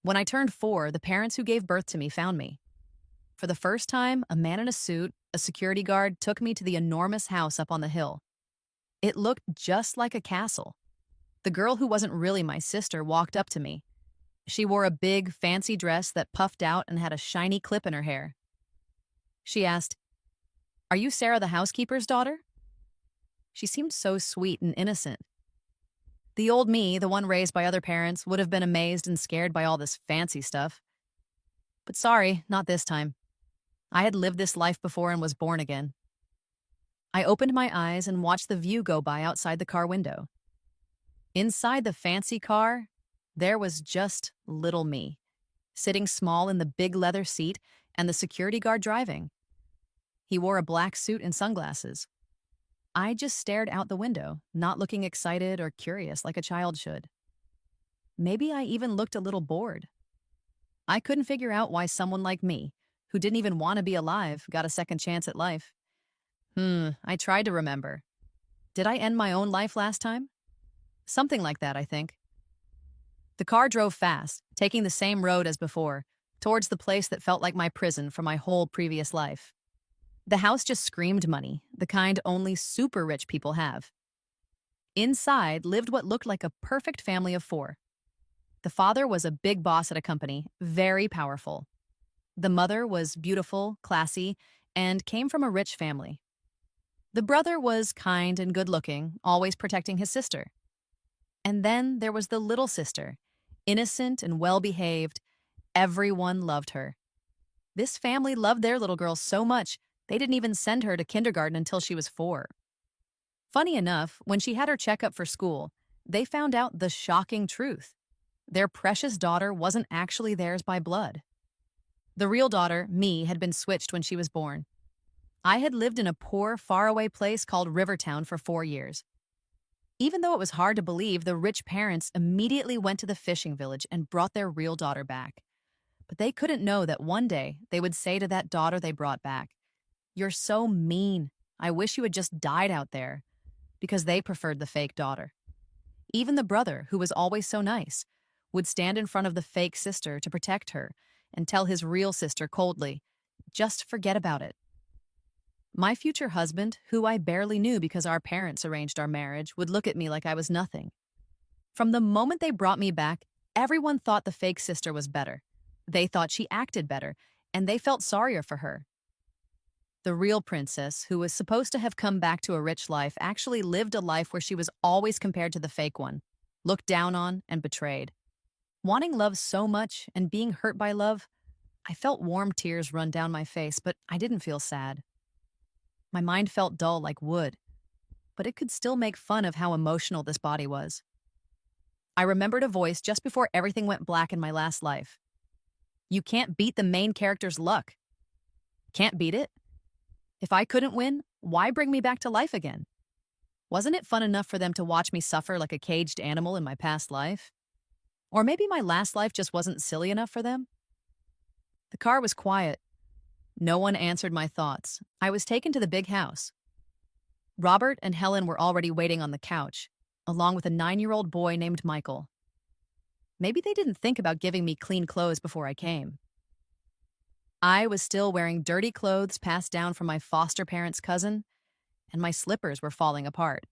When I turned 4, the parents who gave birth to me found me. For the first time, a man in a suit, a security guard, took me to the enormous house up on the hill. It looked just like a castle. The girl who wasn't really my sister walked up to me. She wore a big, fancy dress that puffed out and had a shiny clip in her hair. She asked, "Are you Sarah the housekeeper's daughter?" She seemed so sweet and innocent. The old me, the one raised by other parents, would have been amazed and scared by all this fancy stuff. But sorry, not this time. I had lived this life before and was born again. I opened my eyes and watched the view go by outside the car window. Inside the fancy car, there was just little me, sitting small in the big leather seat and the security guard driving. He wore a black suit and sunglasses. I just stared out the window, not looking excited or curious like a child should. Maybe I even looked a little bored. I couldn't figure out why someone like me, who didn't even want to be alive, got a second chance at life. I tried to remember. Did I end my own life last time? Something like that, I think. The car drove fast, taking the same road as before, towards the place that felt like my prison for my whole previous life. The house just screamed money, the kind only super rich people have. Inside lived what looked like a perfect family of 4. The father was a big boss at a company, very powerful. The mother was beautiful, classy, and came from a rich family. The brother was kind and good-looking, always protecting his sister. And then there was the little sister, innocent and well-behaved. Everyone loved her. This family loved their little girl so much, they didn't even send her to kindergarten until she was 4. Funny enough, when she had her checkup for school, they found out the shocking truth. Their precious daughter wasn't actually theirs by blood. The real daughter, me, had been switched when she was born. I had lived in a poor, faraway place called Rivertown for 4 years. Even though it was hard to believe, the rich parents immediately went to the fishing village and brought their real daughter back. But they couldn't know that one day they would say to that daughter they brought back, "You're so mean. I wish you had just died out there," because they preferred the fake daughter. Even the brother, who was always so nice, would stand in front of the fake sister to protect her and tell his real sister coldly, "Just forget about it." My future husband, who I barely knew because our parents arranged our marriage, would look at me like I was nothing. From the moment they brought me back, everyone thought the fake sister was better. They thought she acted better, and they felt sorrier for her. The real princess, who was supposed to have come back to a rich life, actually lived a life where she was always compared to the fake one, looked down on and betrayed. Wanting love so much and being hurt by love, I felt warm tears run down my face, but I didn't feel sad. My mind felt dull like wood, but it could still make fun of how emotional this body was. I remembered a voice just before everything went black in my last life. "You can't beat the main character's luck." Can't beat it? If I couldn't win, why bring me back to life again? Wasn't it fun enough for them to watch me suffer like a caged animal in my past life? Or maybe my last life just wasn't silly enough for them? The car was quiet. No one answered my thoughts. I was taken to the big house. Robert and Helen were already waiting on the couch, along with a 9-year-old boy named Michael. Maybe they didn't think about giving me clean clothes before I came. I was still wearing dirty clothes passed down from my foster parents' cousin, and my slippers were falling apart.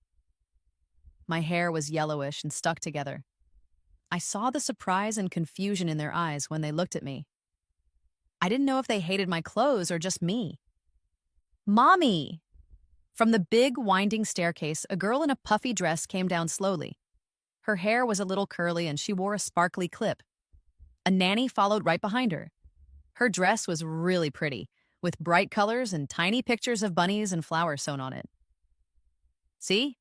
My hair was yellowish and stuck together. I saw the surprise and confusion in their eyes when they looked at me. I didn't know if they hated my clothes or just me. "Mommy!" From the big, winding staircase, a girl in a puffy dress came down slowly. Her hair was a little curly and she wore a sparkly clip. A nanny followed right behind her. Her dress was really pretty, with bright colors and tiny pictures of bunnies and flowers sewn on it. See?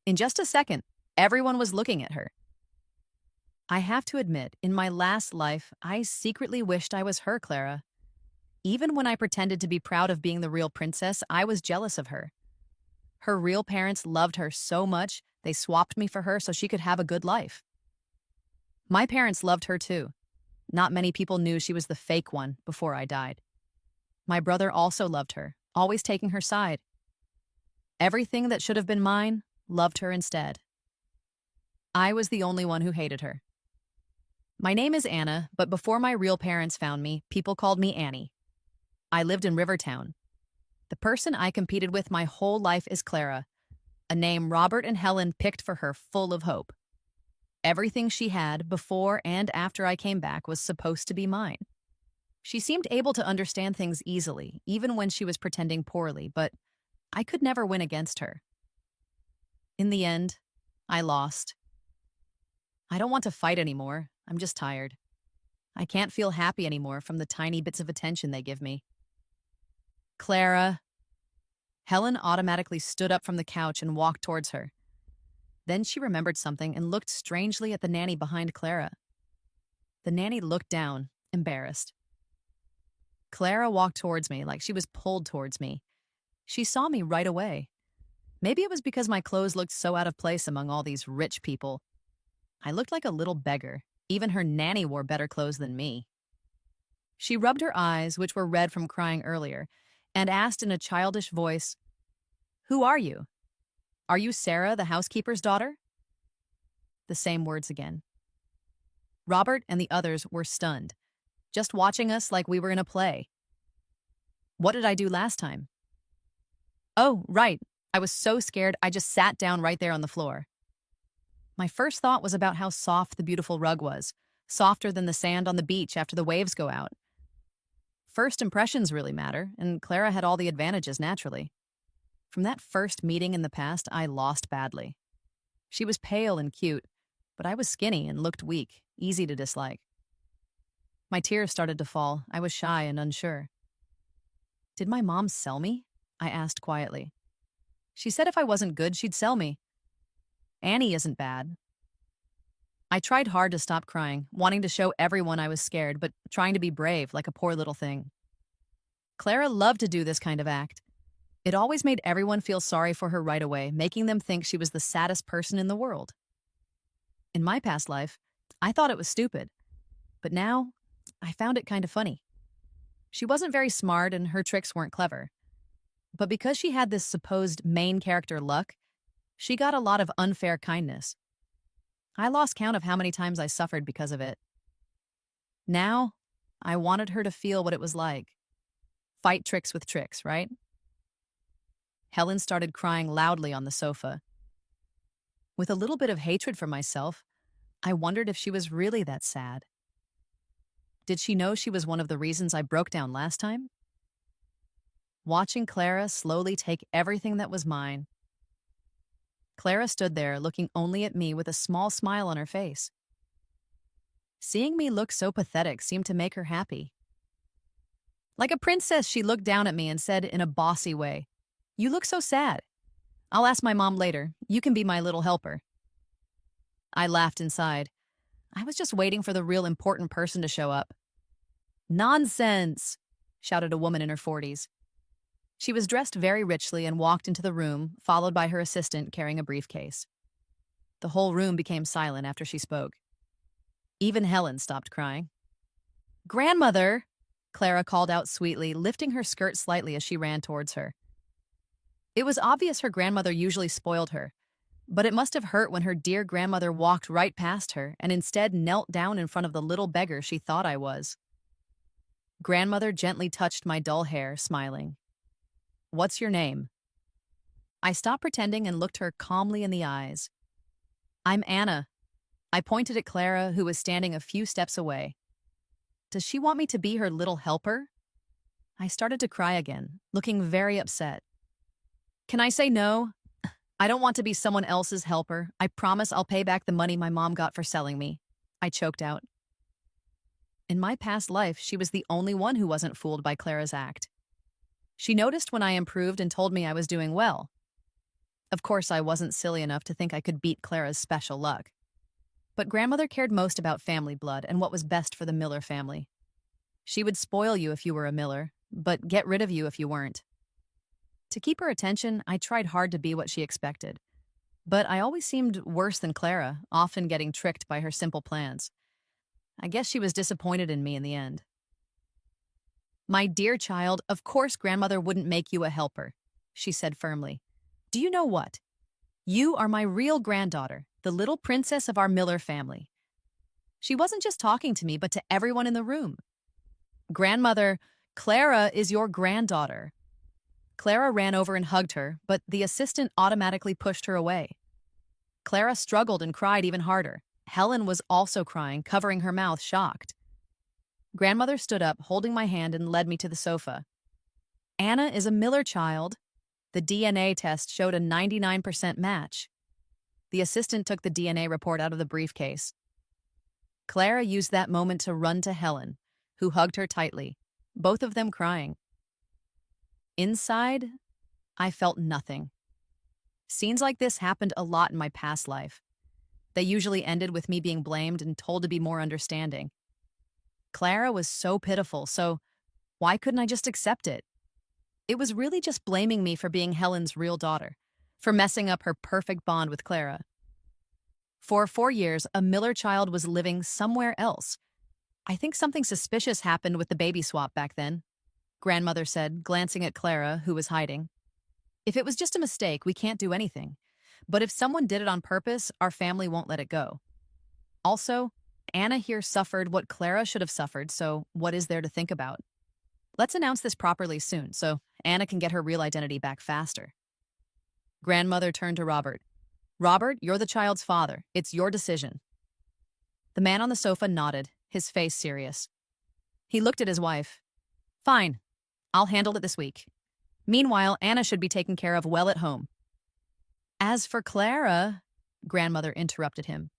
In just a second, everyone was looking at her. I have to admit, in my last life, I secretly wished I was her, Clara. Even when I pretended to be proud of being the real princess, I was jealous of her. Her real parents loved her so much, they swapped me for her so she could have a good life. My parents loved her too. Not many people knew she was the fake one before I died. My brother also loved her, always taking her side. Everything that should have been mine loved her instead. I was the only one who hated her. My name is Anna, but before my real parents found me, people called me Annie. I lived in Rivertown. The person I competed with my whole life is Clara, a name Robert and Helen picked for her full of hope. Everything she had before and after I came back was supposed to be mine. She seemed able to understand things easily, even when she was pretending poorly, but I could never win against her. In the end, I lost. I don't want to fight anymore. I'm just tired. I can't feel happy anymore from the tiny bits of attention they give me. Clara. Helen automatically stood up from the couch and walked towards her. Then she remembered something and looked strangely at the nanny behind Clara. The nanny looked down, embarrassed. Clara walked towards me like she was pulled towards me. She saw me right away. Maybe it was because my clothes looked so out of place among all these rich people. I looked like a little beggar. Even her nanny wore better clothes than me. She rubbed her eyes, which were red from crying earlier, and asked in a childish voice, "Who are you? Are you Sarah, the housekeeper's daughter?" The same words again. Robert and the others were stunned, just watching us like we were in a play. What did I do last time? Oh, right. I was so scared I just sat down right there on the floor. My first thought was about how soft the beautiful rug was, softer than the sand on the beach after the waves go out. First impressions really matter, and Clara had all the advantages naturally. From that first meeting in the past, I lost badly. She was pale and cute, but I was skinny and looked weak, easy to dislike. My tears started to fall. I was shy and unsure. Did my mom sell me? I asked quietly. She said if I wasn't good, she'd sell me. Annie isn't bad. I tried hard to stop crying, wanting to show everyone I was scared, but trying to be brave like a poor little thing. Clara loved to do this kind of act. It always made everyone feel sorry for her right away, making them think she was the saddest person in the world. In my past life, I thought it was stupid, but now I found it kind of funny. She wasn't very smart and her tricks weren't clever. But because she had this supposed main character luck, she got a lot of unfair kindness. I lost count of how many times I suffered because of it. Now, I wanted her to feel what it was like. Fight tricks with tricks, right? Helen started crying loudly on the sofa. With a little bit of hatred for myself, I wondered if she was really that sad. Did she know she was one of the reasons I broke down last time? Watching Clara slowly take everything that was mine. Clara stood there looking only at me with a small smile on her face. Seeing me look so pathetic seemed to make her happy. Like a princess, she looked down at me and said in a bossy way, "You look so sad. I'll ask my mom later. You can be my little helper." I laughed inside. I was just waiting for the real important person to show up. "Nonsense!" shouted a woman in her 40s. She was dressed very richly and walked into the room, followed by her assistant carrying a briefcase. The whole room became silent after she spoke. Even Helen stopped crying. "Grandmother!" Clara called out sweetly, lifting her skirt slightly as she ran towards her. It was obvious her grandmother usually spoiled her, but it must have hurt when her dear grandmother walked right past her and instead knelt down in front of the little beggar she thought I was. Grandmother gently touched my dull hair, smiling. "What's your name?" I stopped pretending and looked her calmly in the eyes. "I'm Anna." I pointed at Clara, who was standing a few steps away. Does she want me to be her little helper? I started to cry again, looking very upset. Can I say no? I don't want to be someone else's helper. I promise I'll pay back the money my mom got for selling me. I choked out. In my past life, she was the only one who wasn't fooled by Clara's act. She noticed when I improved and told me I was doing well. Of course, I wasn't silly enough to think I could beat Clara's special luck. But grandmother cared most about family blood and what was best for the Miller family. She would spoil you if you were a Miller, but get rid of you if you weren't. To keep her attention, I tried hard to be what she expected. But I always seemed worse than Clara, often getting tricked by her simple plans. I guess she was disappointed in me in the end. "My dear child, of course grandmother wouldn't make you a helper," she said firmly. "Do you know what? You are my real granddaughter, the little princess of our Miller family." She wasn't just talking to me, but to everyone in the room. Grandmother, Clara is your granddaughter. Clara ran over and hugged her, but the assistant automatically pushed her away. Clara struggled and cried even harder. Helen was also crying, covering her mouth, shocked. Grandmother stood up, holding my hand, and led me to the sofa. Anna is a Miller child. The DNA test showed a 99% match. The assistant took the DNA report out of the briefcase. Clara used that moment to run to Helen, who hugged her tightly, both of them crying. Inside, I felt nothing. Scenes like this happened a lot in my past life. They usually ended with me being blamed and told to be more understanding. Clara was so pitiful, so why couldn't I just accept it? It was really just blaming me for being Helen's real daughter, for messing up her perfect bond with Clara. For 4 years, a Miller child was living somewhere else. I think something suspicious happened with the baby swap back then, Grandmother said, glancing at Clara, who was hiding. If it was just a mistake, we can't do anything. But if someone did it on purpose, our family won't let it go. Also, Anna here suffered what Clara should have suffered, so what is there to think about? Let's announce this properly soon, so Anna can get her real identity back faster. Grandmother turned to Robert. Robert, you're the child's father. It's your decision. The man on the sofa nodded, his face serious. He looked at his wife. Fine. I'll handle it this week. Meanwhile, Anna should be taken care of well at home. As for Clara, Grandmother interrupted him.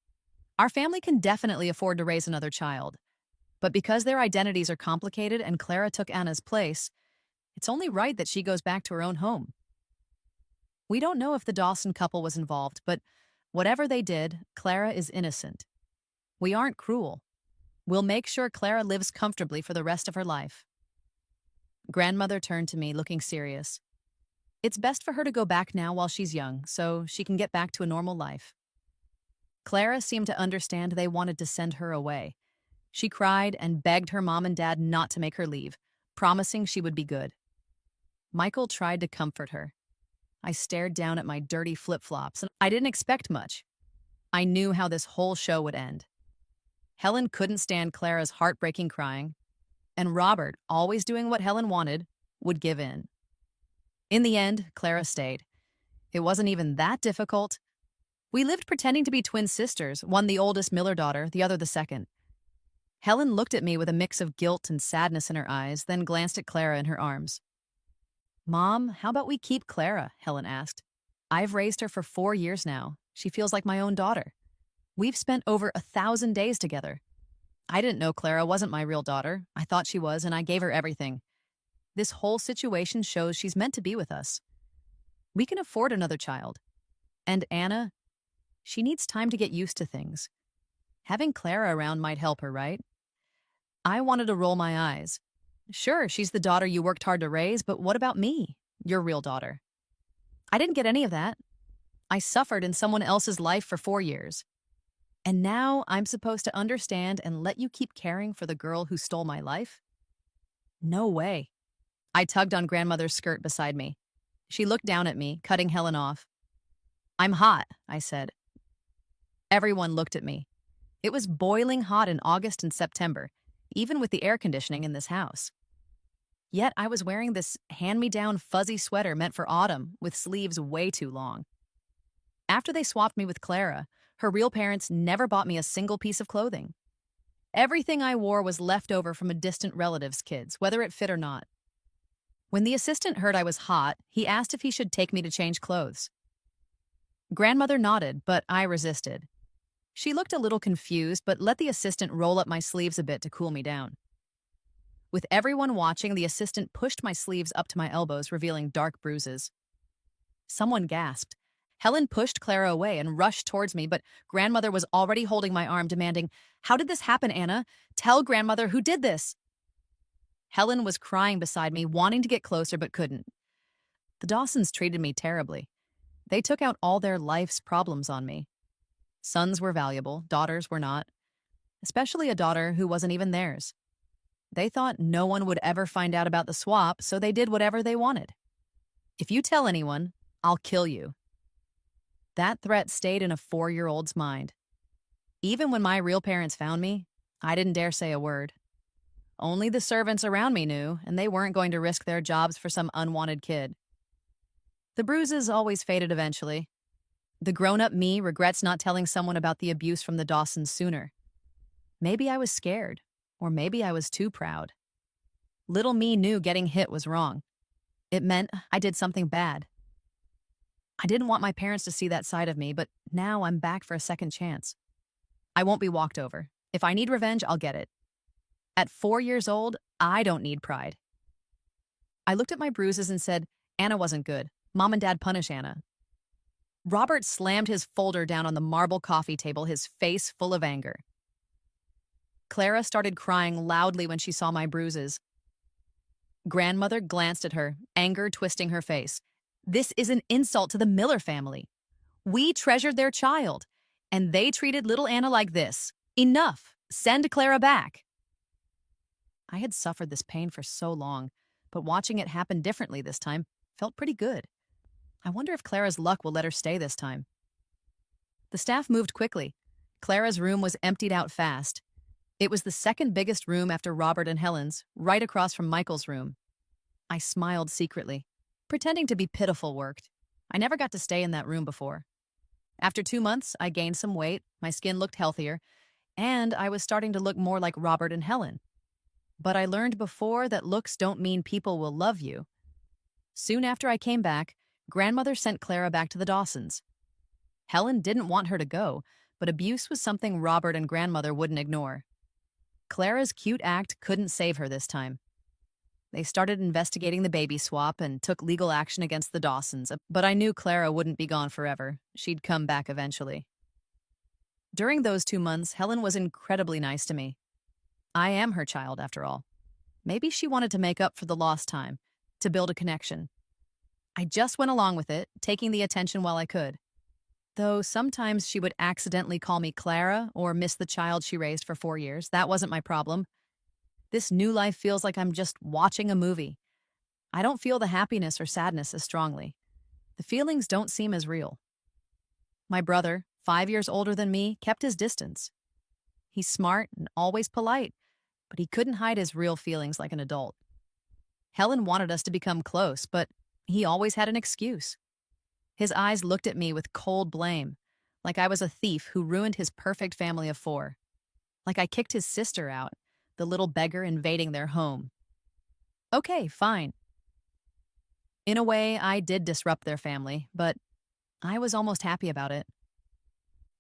Our family can definitely afford to raise another child. But because their identities are complicated and Clara took Anna's place, it's only right that she goes back to her own home. We don't know if the Dawson couple was involved, but whatever they did, Clara is innocent. We aren't cruel. We'll make sure Clara lives comfortably for the rest of her life. Grandmother turned to me, looking serious. It's best for her to go back now while she's young, so she can get back to a normal life. Clara seemed to understand they wanted to send her away. She cried and begged her mom and dad not to make her leave, promising she would be good. Michael tried to comfort her. I stared down at my dirty flip-flops, and I didn't expect much. I knew how this whole show would end. Helen couldn't stand Clara's heartbreaking crying, and Robert, always doing what Helen wanted, would give in. In the end, Clara stayed. It wasn't even that difficult. We lived pretending to be twin sisters, one the oldest Miller daughter, the other the second. Helen looked at me with a mix of guilt and sadness in her eyes, then glanced at Clara in her arms. Mom, how about we keep Clara? Helen asked. I've raised her for 4 years now. She feels like my own daughter. We've spent over 1,000 days together. I didn't know Clara wasn't my real daughter. I thought she was, and I gave her everything. This whole situation shows she's meant to be with us. We can afford another child. And Anna, she needs time to get used to things. Having Clara around might help her, right? I wanted to roll my eyes. Sure, she's the daughter you worked hard to raise, but what about me, your real daughter? I didn't get any of that. I suffered in someone else's life for 4 years. And now I'm supposed to understand and let you keep caring for the girl who stole my life? No way. I tugged on Grandmother's skirt beside me. She looked down at me, cutting Helen off. I'm hot, I said. Everyone looked at me. It was boiling hot in August and September, even with the air conditioning in this house. Yet I was wearing this hand-me-down fuzzy sweater meant for autumn with sleeves way too long. After they swapped me with Clara, her real parents never bought me a single piece of clothing. Everything I wore was left over from a distant relative's kids, whether it fit or not. When the assistant heard I was hot, he asked if he should take me to change clothes. Grandmother nodded, but I resisted. She looked a little confused, but let the assistant roll up my sleeves a bit to cool me down. With everyone watching, the assistant pushed my sleeves up to my elbows, revealing dark bruises. Someone gasped. Helen pushed Clara away and rushed towards me, but Grandmother was already holding my arm, demanding, How did this happen, Anna? Tell Grandmother who did this. Helen was crying beside me, wanting to get closer but couldn't. The Dawsons treated me terribly. They took out all their life's problems on me. Sons were valuable, daughters were not, especially a daughter who wasn't even theirs. They thought no one would ever find out about the swap, so they did whatever they wanted. If you tell anyone, I'll kill you. That threat stayed in a 4-year-old's mind. Even when my real parents found me, I didn't dare say a word. Only the servants around me knew, and they weren't going to risk their jobs for some unwanted kid. The bruises always faded eventually. The grown-up me regrets not telling someone about the abuse from the Dawsons sooner. Maybe I was scared, or maybe I was too proud. Little me knew getting hit was wrong. It meant I did something bad. I didn't want my parents to see that side of me, but now I'm back for a second chance. I won't be walked over. If I need revenge, I'll get it. At 4 years old, I don't need pride. I looked at my bruises and said, Anna wasn't good. Mom and Dad punish Anna. Robert slammed his folder down on the marble coffee table, his face full of anger. Clara started crying loudly when she saw my bruises. Grandmother glanced at her, anger twisting her face. This is an insult to the Miller family. We treasured their child, and they treated little Anna like this. Enough! Send Clara back! I had suffered this pain for so long, but watching it happen differently this time felt pretty good. I wonder if Clara's luck will let her stay this time. The staff moved quickly. Clara's room was emptied out fast. It was the second biggest room after Robert and Helen's, right across from Michael's room. I smiled secretly. Pretending to be pitiful worked. I never got to stay in that room before. After 2 months, I gained some weight, my skin looked healthier, and I was starting to look more like Robert and Helen. But I learned before that looks don't mean people will love you. Soon after I came back, Grandmother sent Clara back to the Dawsons. Helen didn't want her to go, but abuse was something Robert and Grandmother wouldn't ignore. Clara's cute act couldn't save her this time. They started investigating the baby swap and took legal action against the Dawsons, but I knew Clara wouldn't be gone forever. She'd come back eventually. During those 2 months, Helen was incredibly nice to me. I am her child, after all. Maybe she wanted to make up for the lost time, to build a connection. I just went along with it, taking the attention while I could. Though sometimes she would accidentally call me Clara or miss the child she raised for 4 years. That wasn't my problem. This new life feels like I'm just watching a movie. I don't feel the happiness or sadness as strongly. The feelings don't seem as real. My brother, 5 years older than me, kept his distance. He's smart and always polite, but he couldn't hide his real feelings like an adult. Helen wanted us to become close, but he always had an excuse. His eyes looked at me with cold blame, like I was a thief who ruined his perfect family of 4. Like I kicked his sister out, the little beggar invading their home. Okay, fine. In a way, I did disrupt their family, but I was almost happy about it.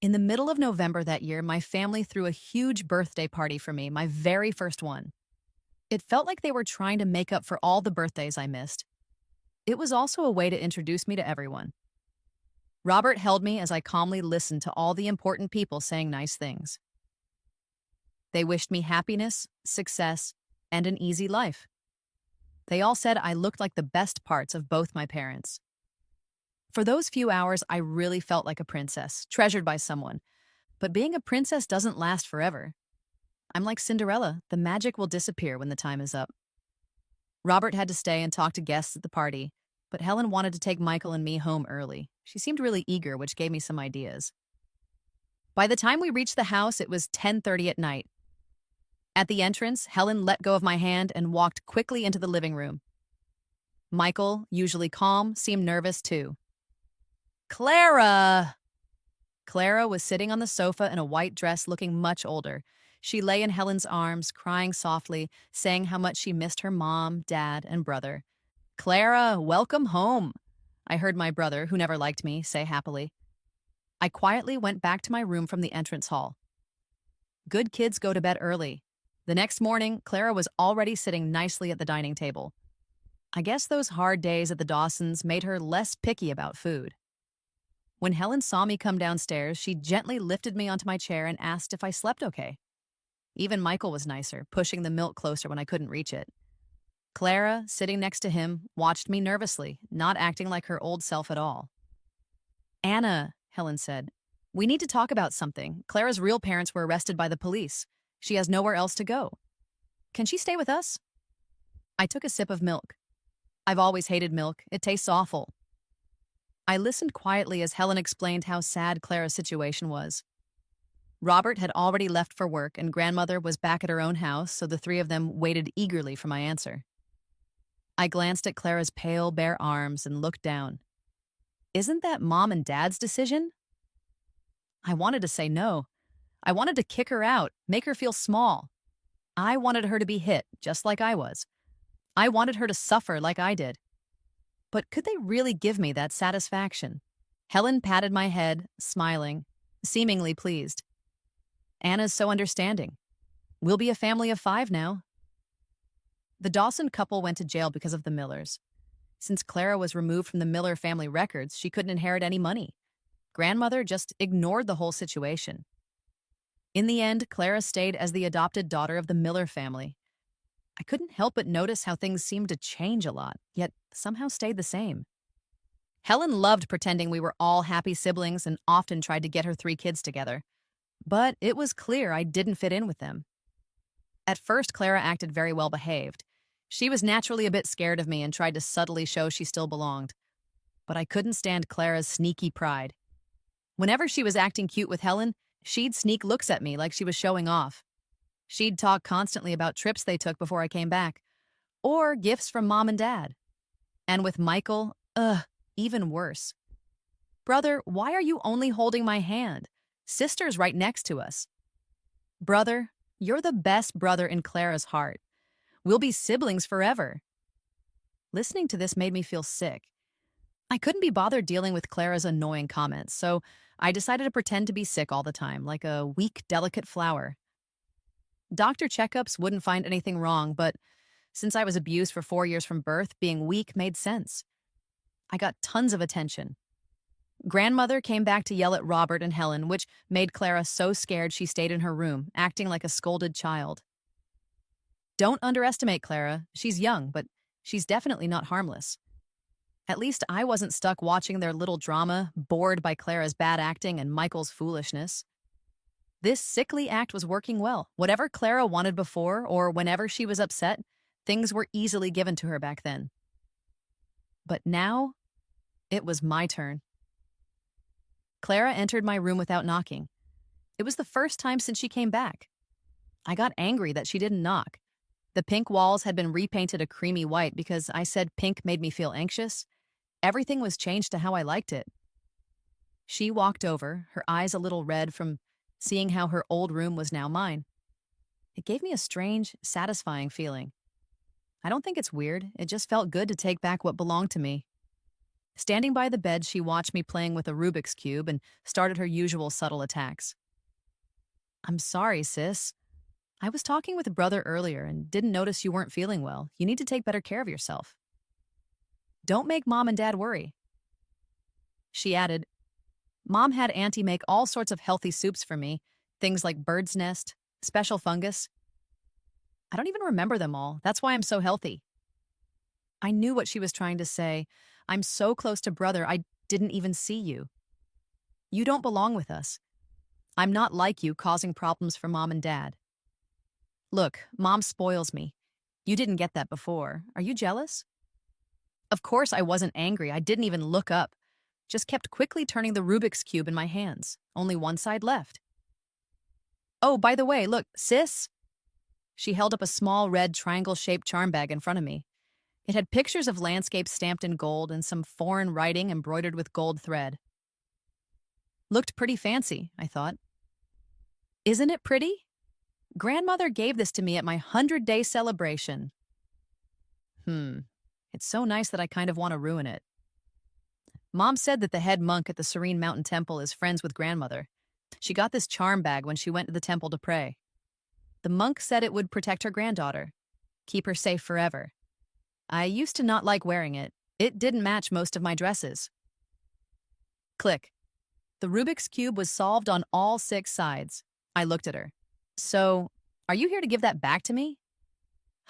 In the middle of November that year, my family threw a huge birthday party for me, my very first one. It felt like they were trying to make up for all the birthdays I missed. It was also a way to introduce me to everyone. Robert held me as I calmly listened to all the important people saying nice things. They wished me happiness, success, and an easy life. They all said I looked like the best parts of both my parents. For those few hours, I really felt like a princess, treasured by someone. But being a princess doesn't last forever. I'm like Cinderella, the magic will disappear when the time is up. Robert had to stay and talk to guests at the party, but Helen wanted to take Michael and me home early. She seemed really eager, which gave me some ideas. By the time we reached the house, it was 10:30 at night. At the entrance, Helen let go of my hand and walked quickly into the living room. Michael, usually calm, seemed nervous too. Clara! Clara was sitting on the sofa in a white dress, looking much older. She lay in Helen's arms, crying softly, saying how much she missed her mom, dad, and brother. Clara, welcome home, I heard my brother, who never liked me, say happily. I quietly went back to my room from the entrance hall. Good kids go to bed early. The next morning, Clara was already sitting nicely at the dining table. I guess those hard days at the Dawsons made her less picky about food. When Helen saw me come downstairs, she gently lifted me onto my chair and asked if I slept okay. Even Michael was nicer, pushing the milk closer when I couldn't reach it. Clara, sitting next to him, watched me nervously, not acting like her old self at all. Anna, Helen said, we need to talk about something. Clara's real parents were arrested by the police. She has nowhere else to go. Can she stay with us? I took a sip of milk. I've always hated milk. It tastes awful. I listened quietly as Helen explained how sad Clara's situation was. Robert had already left for work, and grandmother was back at her own house, so the three of them waited eagerly for my answer. I glanced at Clara's pale, bare arms and looked down. Isn't that Mom and Dad's decision? I wanted to say no. I wanted to kick her out, make her feel small. I wanted her to be hit, just like I was. I wanted her to suffer like I did. But could they really give me that satisfaction? Helen patted my head, smiling, seemingly pleased. Anna's so understanding. We'll be a family of 5 now. The Dawson couple went to jail because of the Millers. Since Clara was removed from the Miller family records, she couldn't inherit any money. Grandmother just ignored the whole situation. In the end, Clara stayed as the adopted daughter of the Miller family. I couldn't help but notice how things seemed to change a lot, yet somehow stayed the same. Helen loved pretending we were all happy siblings and often tried to get her 3 kids together. But it was clear I didn't fit in with them. At first, Clara acted very well behaved. She was naturally a bit scared of me and tried to subtly show she still belonged. But I couldn't stand Clara's sneaky pride. Whenever she was acting cute with Helen, she'd sneak looks at me like she was showing off. She'd talk constantly about trips they took before I came back, or gifts from Mom and Dad. And with Michael, even worse. Brother, why are you only holding my hand? Sister's right next to us. Brother, you're the best brother in Clara's heart. We'll be siblings forever. Listening to this made me feel sick. I couldn't be bothered dealing with Clara's annoying comments, so I decided to pretend to be sick all the time, like a weak, delicate flower. Doctor checkups wouldn't find anything wrong, but since I was abused for 4 years from birth, being weak made sense. I got tons of attention. Grandmother came back to yell at Robert and Helen, which made Clara so scared she stayed in her room, acting like a scolded child. Don't underestimate Clara. She's young, but she's definitely not harmless. At least I wasn't stuck watching their little drama, bored by Clara's bad acting and Michael's foolishness. This sickly act was working well. Whatever Clara wanted before, or whenever she was upset, things were easily given to her back then. But now, it was my turn. Clara entered my room without knocking. It was the first time since she came back. I got angry that she didn't knock. The pink walls had been repainted a creamy white because I said pink made me feel anxious. Everything was changed to how I liked it. She walked over, her eyes a little red from seeing how her old room was now mine. It gave me a strange, satisfying feeling. I don't think it's weird. It just felt good to take back what belonged to me. Standing by the bed, she watched me playing with a Rubik's Cube and started her usual subtle attacks. I'm sorry, sis. I was talking with a brother earlier and didn't notice you weren't feeling well. You need to take better care of yourself. Don't make Mom and Dad worry. She added, Mom had Auntie make all sorts of healthy soups for me, things like bird's nest, special fungus. I don't even remember them all. That's why I'm so healthy. I knew what she was trying to say. I'm so close to brother, I didn't even see you. You don't belong with us. I'm not like you, causing problems for Mom and Dad. Look, Mom spoils me. You didn't get that before. Are you jealous? Of course I wasn't angry. I didn't even look up. Just kept quickly turning the Rubik's Cube in my hands. Only one side left. Oh, by the way, look, sis. She held up a small red triangle-shaped charm bag in front of me. It had pictures of landscapes stamped in gold and some foreign writing embroidered with gold thread. Looked pretty fancy, I thought. Isn't it pretty? Grandmother gave this to me at my 100-day celebration. It's so nice that I kind of want to ruin it. Mom said that the head monk at the Serene Mountain Temple is friends with grandmother. She got this charm bag when she went to the temple to pray. The monk said it would protect her granddaughter, keep her safe forever. I used to not like wearing it. It didn't match most of my dresses. Click. The Rubik's Cube was solved on all 6 sides. I looked at her. So, are you here to give that back to me?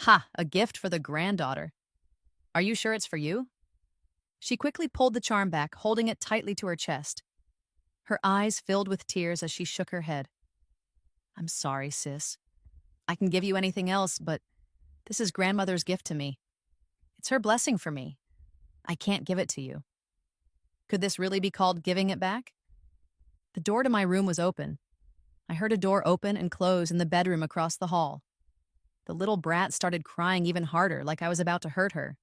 Ha, a gift for the granddaughter. Are you sure it's for you? She quickly pulled the charm back, holding it tightly to her chest. Her eyes filled with tears as she shook her head. I'm sorry, sis. I can give you anything else, but this is grandmother's gift to me. It's her blessing for me. I can't give it to you. Could this really be called giving it back? The door to my room was open. I heard a door open and close in the bedroom across the hall. The little brat started crying even harder, like I was about to hurt her.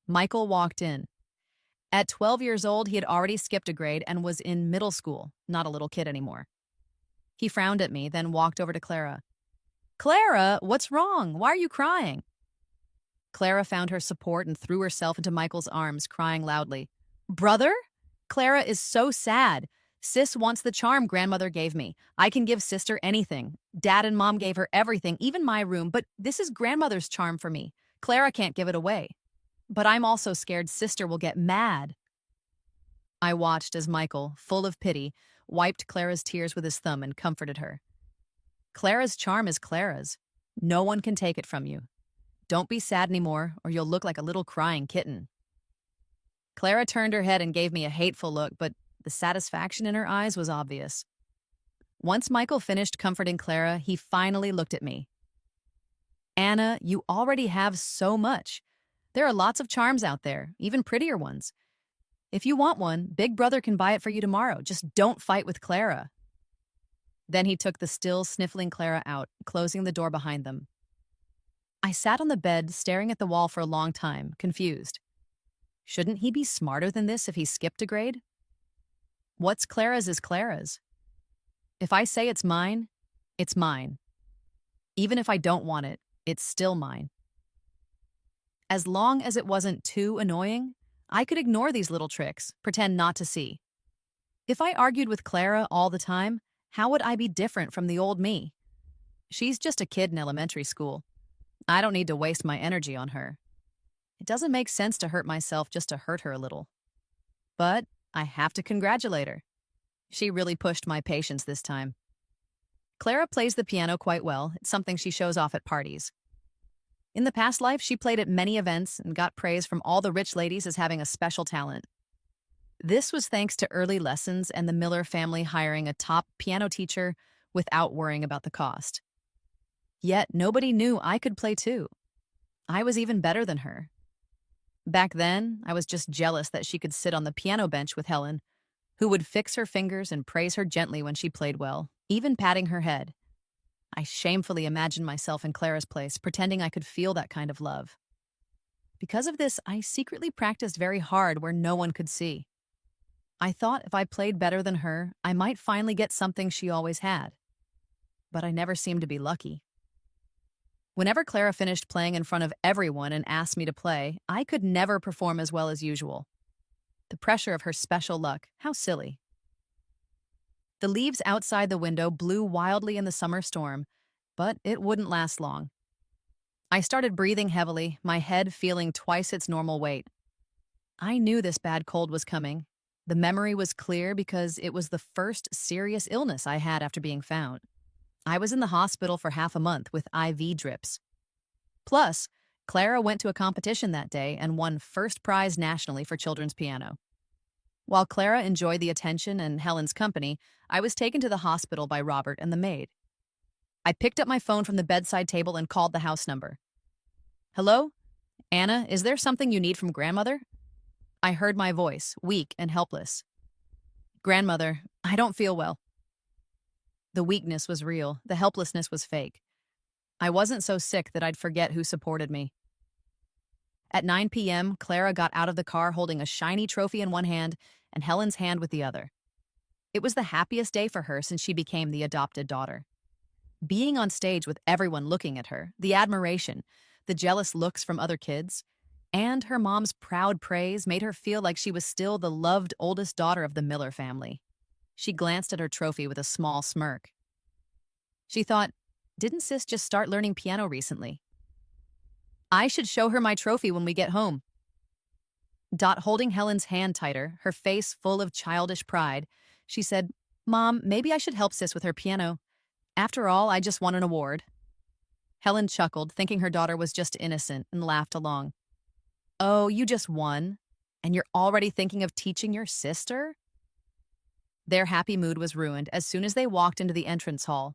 Michael walked in. At 12 years old, he had already skipped a grade and was in middle school, not a little kid anymore. He frowned at me, then walked over to Clara. Clara, what's wrong? Why are you crying? Clara found her support and threw herself into Michael's arms, crying loudly. Brother? Clara is so sad. Sis wants the charm grandmother gave me. I can give sister anything. Dad and mom gave her everything, even my room, but this is grandmother's charm for me. Clara can't give it away. But I'm also scared sister will get mad. I watched as Michael, full of pity, wiped Clara's tears with his thumb and comforted her. Clara's charm is Clara's. No one can take it from you. Don't be sad anymore, or you'll look like a little crying kitten. Clara turned her head and gave me a hateful look, but the satisfaction in her eyes was obvious. Once Michael finished comforting Clara, he finally looked at me. Anna, you already have so much. There are lots of charms out there, even prettier ones. If you want one, Big Brother can buy it for you tomorrow. Just don't fight with Clara. Then he took the still sniffling Clara out, closing the door behind them. I sat on the bed, staring at the wall for a long time, confused. Shouldn't he be smarter than this if he skipped a grade? What's Clara's is Clara's. If I say it's mine, it's mine. Even if I don't want it, it's still mine. As long as it wasn't too annoying, I could ignore these little tricks, pretend not to see. If I argued with Clara all the time, how would I be different from the old me? She's just a kid in elementary school. I don't need to waste my energy on her. It doesn't make sense to hurt myself just to hurt her a little. But I have to congratulate her. She really pushed my patience this time. Clara plays the piano quite well. It's something she shows off at parties. In the past life, she played at many events and got praise from all the rich ladies as having a special talent. This was thanks to early lessons and the Miller family hiring a top piano teacher without worrying about the cost. Yet nobody knew I could play too. I was even better than her. Back then, I was just jealous that she could sit on the piano bench with Helen, who would fix her fingers and praise her gently when she played well, even patting her head. I shamefully imagined myself in Clara's place, pretending I could feel that kind of love. Because of this, I secretly practiced very hard where no one could see. I thought if I played better than her, I might finally get something she always had. But I never seemed to be lucky. Whenever Clara finished playing in front of everyone and asked me to play, I could never perform as well as usual. The pressure of her special luck, how silly. The leaves outside the window blew wildly in the summer storm, but it wouldn't last long. I started breathing heavily, my head feeling twice its normal weight. I knew this bad cold was coming. The memory was clear because it was the first serious illness I had after being found. I was in the hospital for half a month with IV drips. Plus, Clara went to a competition that day and won first prize nationally for children's piano. While Clara enjoyed the attention and Helen's company, I was taken to the hospital by Robert and the maid. I picked up my phone from the bedside table and called the house number. Hello? Anna, is there something you need from grandmother? I heard my voice, weak and helpless. Grandmother, I don't feel well. The weakness was real, the helplessness was fake. I wasn't so sick that I'd forget who supported me. At 9 p.m., Clara got out of the car holding a shiny trophy in one hand and Helen's hand with the other. It was the happiest day for her since she became the adopted daughter. Being on stage with everyone looking at her, the admiration, the jealous looks from other kids, and her mom's proud praise made her feel like she was still the loved oldest daughter of the Miller family. She glanced at her trophy with a small smirk. She thought, didn't Sis just start learning piano recently? I should show her my trophy when we get home. Dot, holding Helen's hand tighter, her face full of childish pride, she said, Mom, maybe I should help Sis with her piano. After all, I just won an award. Helen chuckled, thinking her daughter was just innocent, and laughed along. Oh, you just won? And you're already thinking of teaching your sister? Their happy mood was ruined as soon as they walked into the entrance hall.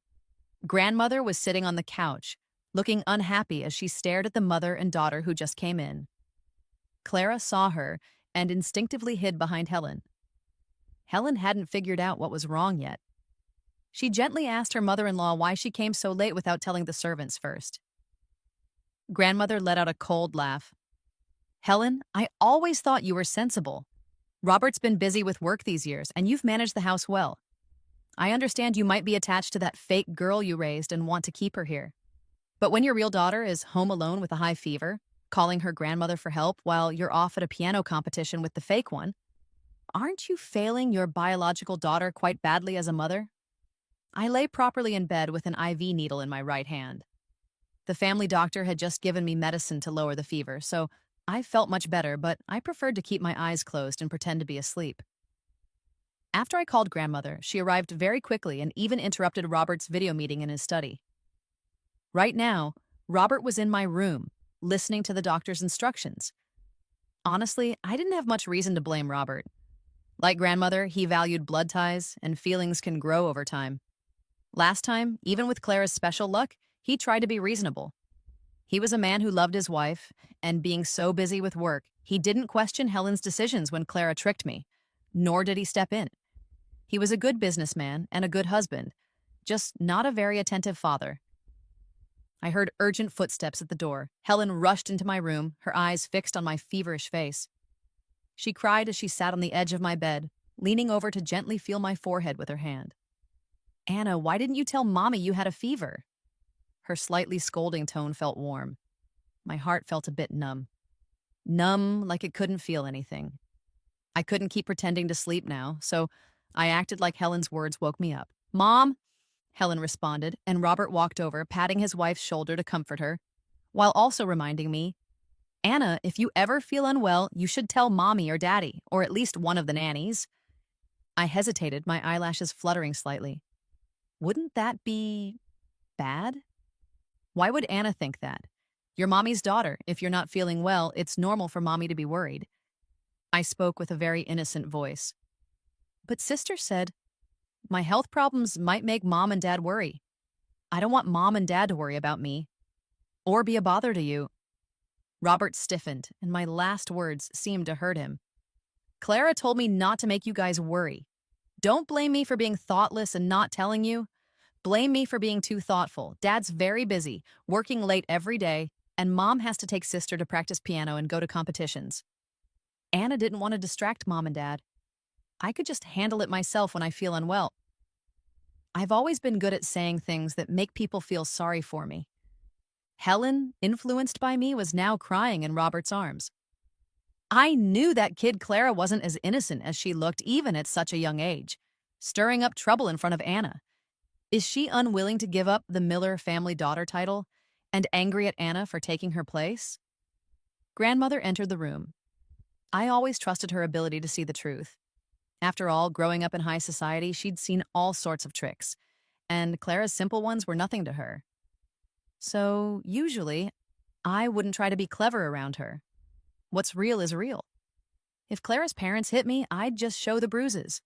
Grandmother was sitting on the couch, looking unhappy as she stared at the mother and daughter who just came in. Clara saw her and instinctively hid behind Helen. Helen hadn't figured out what was wrong yet. She gently asked her mother-in-law why she came so late without telling the servants first. Grandmother let out a cold laugh. Helen, I always thought you were sensible. Robert's been busy with work these years, and you've managed the house well. I understand you might be attached to that fake girl you raised and want to keep her here. But when your real daughter is home alone with a high fever, calling her grandmother for help while you're off at a piano competition with the fake one, aren't you failing your biological daughter quite badly as a mother? I lay properly in bed with an IV needle in my right hand. The family doctor had just given me medicine to lower the fever, so I felt much better, but I preferred to keep my eyes closed and pretend to be asleep. After I called grandmother, she arrived very quickly and even interrupted Robert's video meeting in his study. Right now, Robert was in my room, listening to the doctor's instructions. Honestly, I didn't have much reason to blame Robert. Like grandmother, he valued blood ties, and feelings can grow over time. Last time, even with Clara's special luck, he tried to be reasonable. He was a man who loved his wife, and being so busy with work, he didn't question Helen's decisions when Clara tricked me, nor did he step in. He was a good businessman and a good husband, just not a very attentive father. I heard urgent footsteps at the door. Helen rushed into my room, her eyes fixed on my feverish face. She cried as she sat on the edge of my bed, leaning over to gently feel my forehead with her hand. Anna, why didn't you tell Mommy you had a fever? Her slightly scolding tone felt warm. My heart felt a bit numb. Numb, like it couldn't feel anything. I couldn't keep pretending to sleep now, so I acted like Helen's words woke me up. Mom, Helen responded, and Robert walked over, patting his wife's shoulder to comfort her, while also reminding me, Anna, if you ever feel unwell, you should tell Mommy or Daddy, or at least one of the nannies. I hesitated, my eyelashes fluttering slightly. Wouldn't that be bad? Why would Anna think that? You're Mommy's daughter. If you're not feeling well, it's normal for Mommy to be worried. I spoke with a very innocent voice. But Sister said, my health problems might make Mom and Dad worry. I don't want Mom and Dad to worry about me, or be a bother to you. Robert stiffened, and my last words seemed to hurt him. Clara told me not to make you guys worry. Don't blame me for being thoughtless and not telling you. Blame me for being too thoughtful. Dad's very busy, working late every day, and Mom has to take Sister to practice piano and go to competitions. Anna didn't want to distract Mom and Dad. I could just handle it myself when I feel unwell. I've always been good at saying things that make people feel sorry for me. Helen, influenced by me, was now crying in Robert's arms. I knew that kid Clara wasn't as innocent as she looked even at such a young age, stirring up trouble in front of Anna. Is she unwilling to give up the Miller family daughter title and angry at Anna for taking her place? Grandmother entered the room. I always trusted her ability to see the truth. After all, growing up in high society, she'd seen all sorts of tricks, and Clara's simple ones were nothing to her. So, usually, I wouldn't try to be clever around her. What's real is real. If Clara's parents hit me, I'd just show the bruises.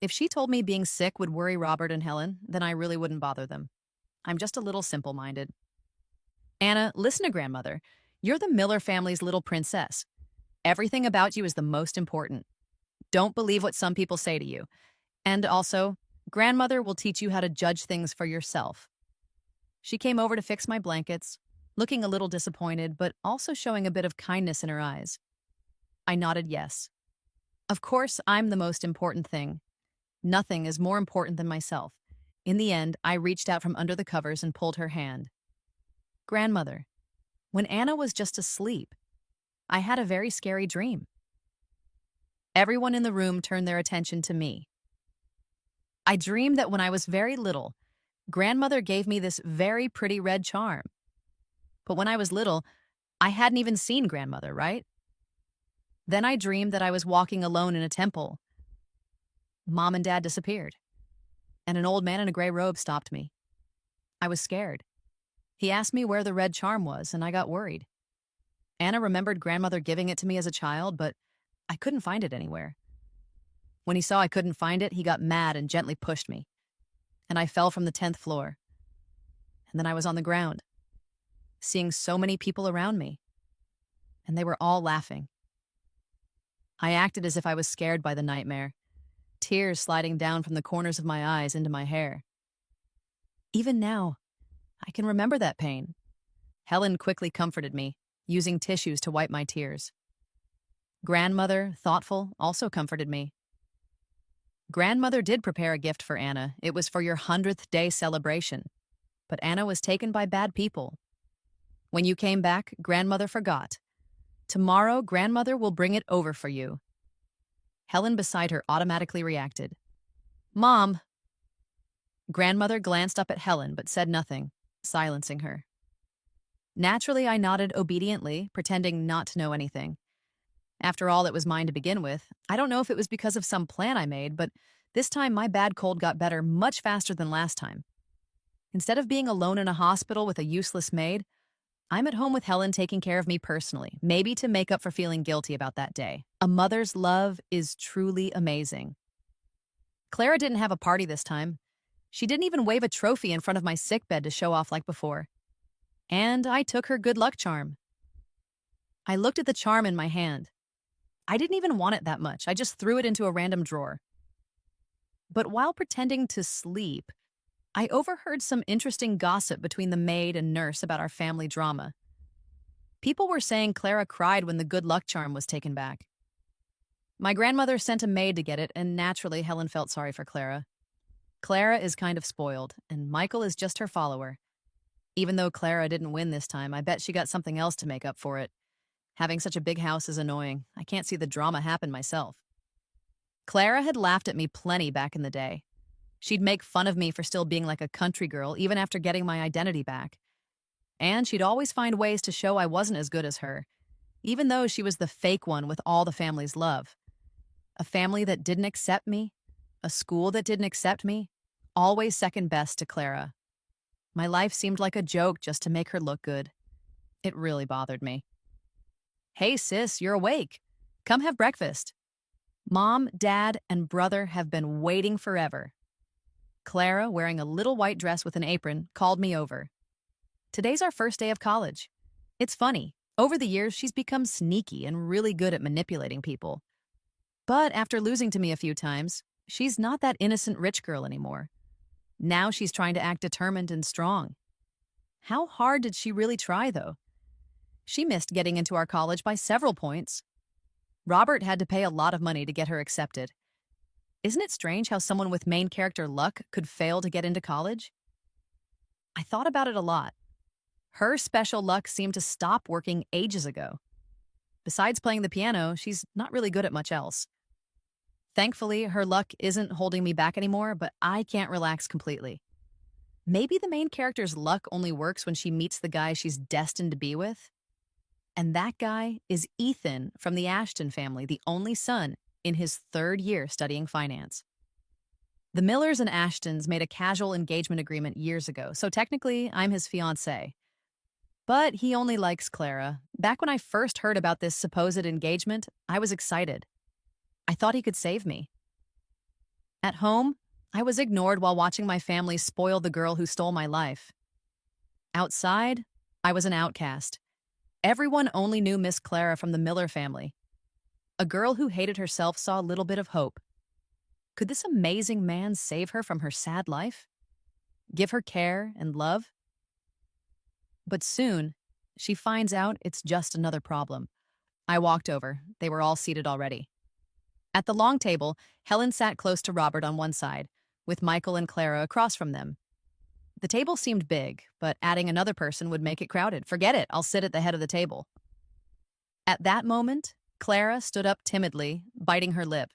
If she told me being sick would worry Robert and Helen, then I really wouldn't bother them. I'm just a little simple-minded. Anna, listen to Grandmother. You're the Miller family's little princess. Everything about you is the most important. Don't believe what some people say to you. And also, Grandmother will teach you how to judge things for yourself. She came over to fix my blankets, looking a little disappointed, but also showing a bit of kindness in her eyes. I nodded yes. Of course, I'm the most important thing. Nothing is more important than myself. In the end, I reached out from under the covers and pulled her hand. Grandmother, when Anna was just asleep, I had a very scary dream. Everyone in the room turned their attention to me. I dreamed that when I was very little, Grandmother gave me this very pretty red charm. But when I was little, I hadn't even seen Grandmother, right? Then I dreamed that I was walking alone in a temple. Mom and Dad disappeared, and an old man in a gray robe stopped me. I was scared. He asked me where the red charm was, and I got worried. Anna remembered Grandmother giving it to me as a child, but I couldn't find it anywhere. When he saw I couldn't find it, he got mad and gently pushed me, and I fell from the 10th floor. And then I was on the ground, seeing so many people around me, and they were all laughing. I acted as if I was scared by the nightmare, tears sliding down from the corners of my eyes into my hair. Even now, I can remember that pain. Helen quickly comforted me, using tissues to wipe my tears. Grandmother, thoughtful, also comforted me. Grandmother did prepare a gift for Anna. It was for your 100th day celebration. But Anna was taken by bad people. When you came back, Grandmother forgot. Tomorrow, Grandmother will bring it over for you. Helen beside her automatically reacted. Mom! Grandmother glanced up at Helen but said nothing, silencing her. Naturally, I nodded obediently, pretending not to know anything. After all, it was mine to begin with. I don't know if it was because of some plan I made, but this time my bad cold got better much faster than last time. Instead of being alone in a hospital with a useless maid, I'm at home with Helen taking care of me personally, maybe to make up for feeling guilty about that day. A mother's love is truly amazing. Clara didn't have a party this time. She didn't even wave a trophy in front of my sickbed to show off like before. And I took her good luck charm. I looked at the charm in my hand. I didn't even want it that much. I just threw it into a random drawer. But while pretending to sleep, I overheard some interesting gossip between the maid and nurse about our family drama. People were saying Clara cried when the good luck charm was taken back. My grandmother sent a maid to get it, and naturally Helen felt sorry for Clara. Clara is kind of spoiled, and Michael is just her follower. Even though Clara didn't win this time, I bet she got something else to make up for it. Having such a big house is annoying. I can't see the drama happen myself. Clara had laughed at me plenty back in the day. She'd make fun of me for still being like a country girl, even after getting my identity back. And she'd always find ways to show I wasn't as good as her, even though she was the fake one with all the family's love. A family that didn't accept me, a school that didn't accept me, always second best to Clara. My life seemed like a joke just to make her look good. It really bothered me. Hey sis, you're awake. Come have breakfast. Mom, Dad, and brother have been waiting forever. Clara, wearing a little white dress with an apron, called me over. Today's our first day of college. It's funny. Over the years, she's become sneaky and really good at manipulating people. But after losing to me a few times, she's not that innocent rich girl anymore. Now she's trying to act determined and strong. How hard did she really try, though? She missed getting into our college by several points. Robert had to pay a lot of money to get her accepted. Isn't it strange how someone with main character luck could fail to get into college? I thought about it a lot. Her special luck seemed to stop working ages ago. Besides playing the piano, she's not really good at much else. Thankfully, her luck isn't holding me back anymore, but I can't relax completely. Maybe the main character's luck only works when she meets the guy she's destined to be with. And that guy is Ethan from the Ashton family, the only son in his 3rd year studying finance. The Millers and Ashtons made a casual engagement agreement years ago, so technically I'm his fiancé. But he only likes Clara. Back when I first heard about this supposed engagement, I was excited. I thought he could save me. At home, I was ignored while watching my family spoil the girl who stole my life. Outside, I was an outcast. Everyone only knew Miss Clara from the Miller family. A girl who hated herself saw a little bit of hope. Could this amazing man save her from her sad life? Give her care and love? But soon, she finds out it's just another problem. I walked over. They were all seated already. At the long table, Helen sat close to Robert on one side, with Michael and Clara across from them. The table seemed big, but adding another person would make it crowded. Forget it, I'll sit at the head of the table. At that moment, Clara stood up timidly, biting her lip.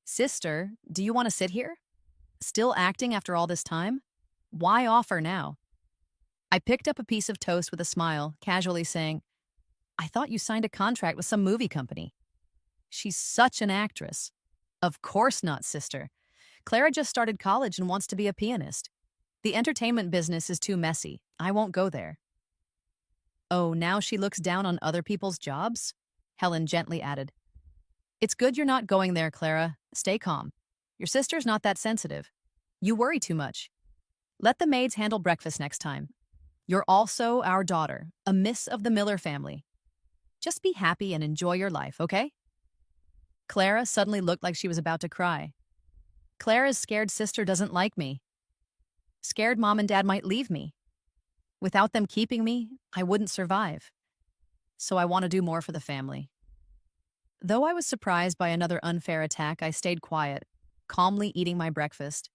Sister, do you want to sit here? Still acting after all this time? Why offer now? I picked up a piece of toast with a smile, casually saying, I thought you signed a contract with some movie company. She's such an actress. Of course not, sister. Clara just started college and wants to be a pianist. The entertainment business is too messy. I won't go there. Oh, now she looks down on other people's jobs? Helen gently added. It's good you're not going there, Clara. Stay calm. Your sister's not that sensitive. You worry too much. Let the maids handle breakfast next time. You're also our daughter, a miss of the Miller family. Just be happy and enjoy your life, okay? Clara suddenly looked like she was about to cry. Clara's scared sister doesn't like me. Scared mom and dad might leave me. Without them keeping me, I wouldn't survive. So I want to do more for the family. Though I was surprised by another unfair attack, I stayed quiet, calmly eating my breakfast.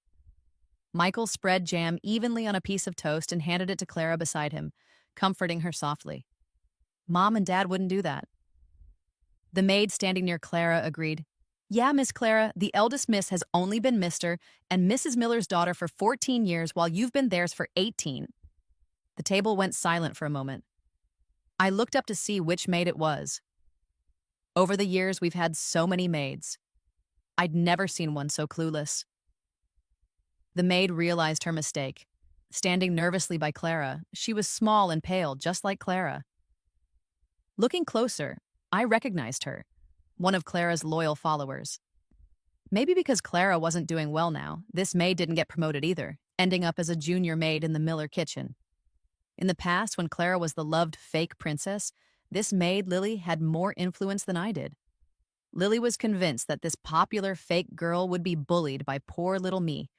Michael spread jam evenly on a piece of toast and handed it to Clara beside him, comforting her softly. Mom and Dad wouldn't do that. The maid standing near Clara agreed. Yeah, Miss Clara, the eldest miss has only been Mr. and Mrs. Miller's daughter for 14 years while you've been theirs for 18. The table went silent for a moment. I looked up to see which maid it was. Over the years, we've had so many maids. I'd never seen one so clueless. The maid realized her mistake. Standing nervously by Clara, she was small and pale, just like Clara. Looking closer, I recognized her, one of Clara's loyal followers. Maybe because Clara wasn't doing well now, this maid didn't get promoted either, ending up as a junior maid in the Miller kitchen. In the past, when Clara was the loved fake princess, this maid, Lily, had more influence than I did. Lily was convinced that this popular fake girl would be bullied by poor little me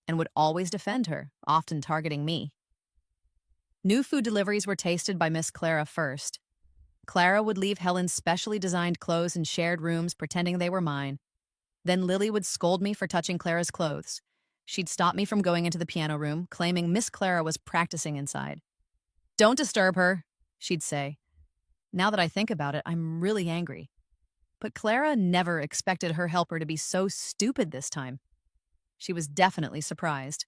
and would always defend her, often targeting me. New food deliveries were tasted by Miss Clara first. Clara would leave Helen's specially designed clothes in shared rooms, pretending they were mine. Then Lily would scold me for touching Clara's clothes. She'd stop me from going into the piano room, claiming Miss Clara was practicing inside. Don't disturb her, she'd say. Now that I think about it, I'm really angry. But Clara never expected her helper to be so stupid this time. She was definitely surprised.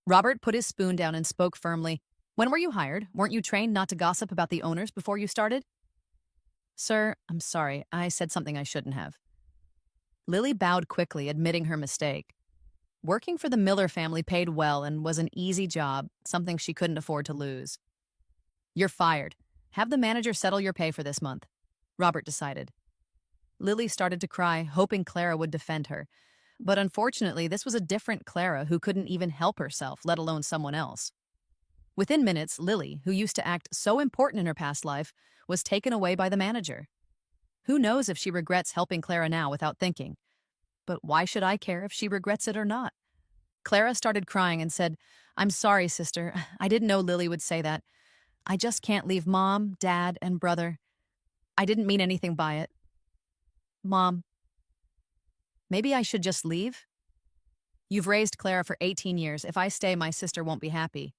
Robert put his spoon down and spoke firmly. When were you hired? Weren't you trained not to gossip about the owners before you started? Sir, I'm sorry. I said something I shouldn't have. Lily bowed quickly, admitting her mistake. Working for the Miller family paid well and was an easy job, something she couldn't afford to lose. You're fired. Have the manager settle your pay for this month, Robert decided. Lily started to cry, hoping Clara would defend her. But unfortunately, this was a different Clara who couldn't even help herself, let alone someone else. Within minutes, Lily, who used to act so important in her past life, was taken away by the manager. Who knows if she regrets helping Clara now without thinking? But why should I care if she regrets it or not? Clara started crying and said, I'm sorry, sister. I didn't know Lily would say that. I just can't leave Mom, Dad, and brother. I didn't mean anything by it. Mom, maybe I should just leave? You've raised Clara for 18 years. If I stay, my sister won't be happy.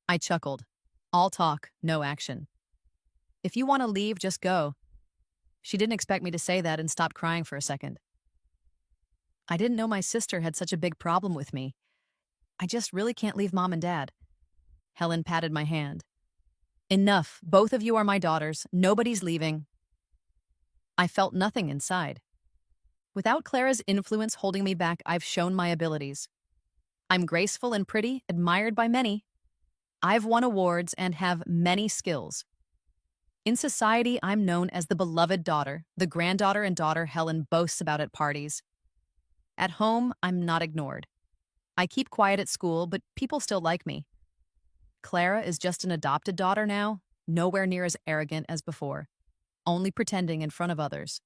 I chuckled. All talk, no action. If you want to leave, just go. She didn't expect me to say that and stopped crying for a second. I didn't know my sister had such a big problem with me. I just really can't leave Mom and Dad. Helen patted my hand. Enough. Both of you are my daughters. Nobody's leaving. I felt nothing inside. Without Clara's influence holding me back, I've shown my abilities. I'm graceful and pretty, admired by many. I've won awards and have many skills. In society, I'm known as the beloved daughter, the granddaughter and daughter Helen boasts about at parties. At home, I'm not ignored. I keep quiet at school, but people still like me. Clara is just an adopted daughter now, nowhere near as arrogant as before, only pretending in front of others.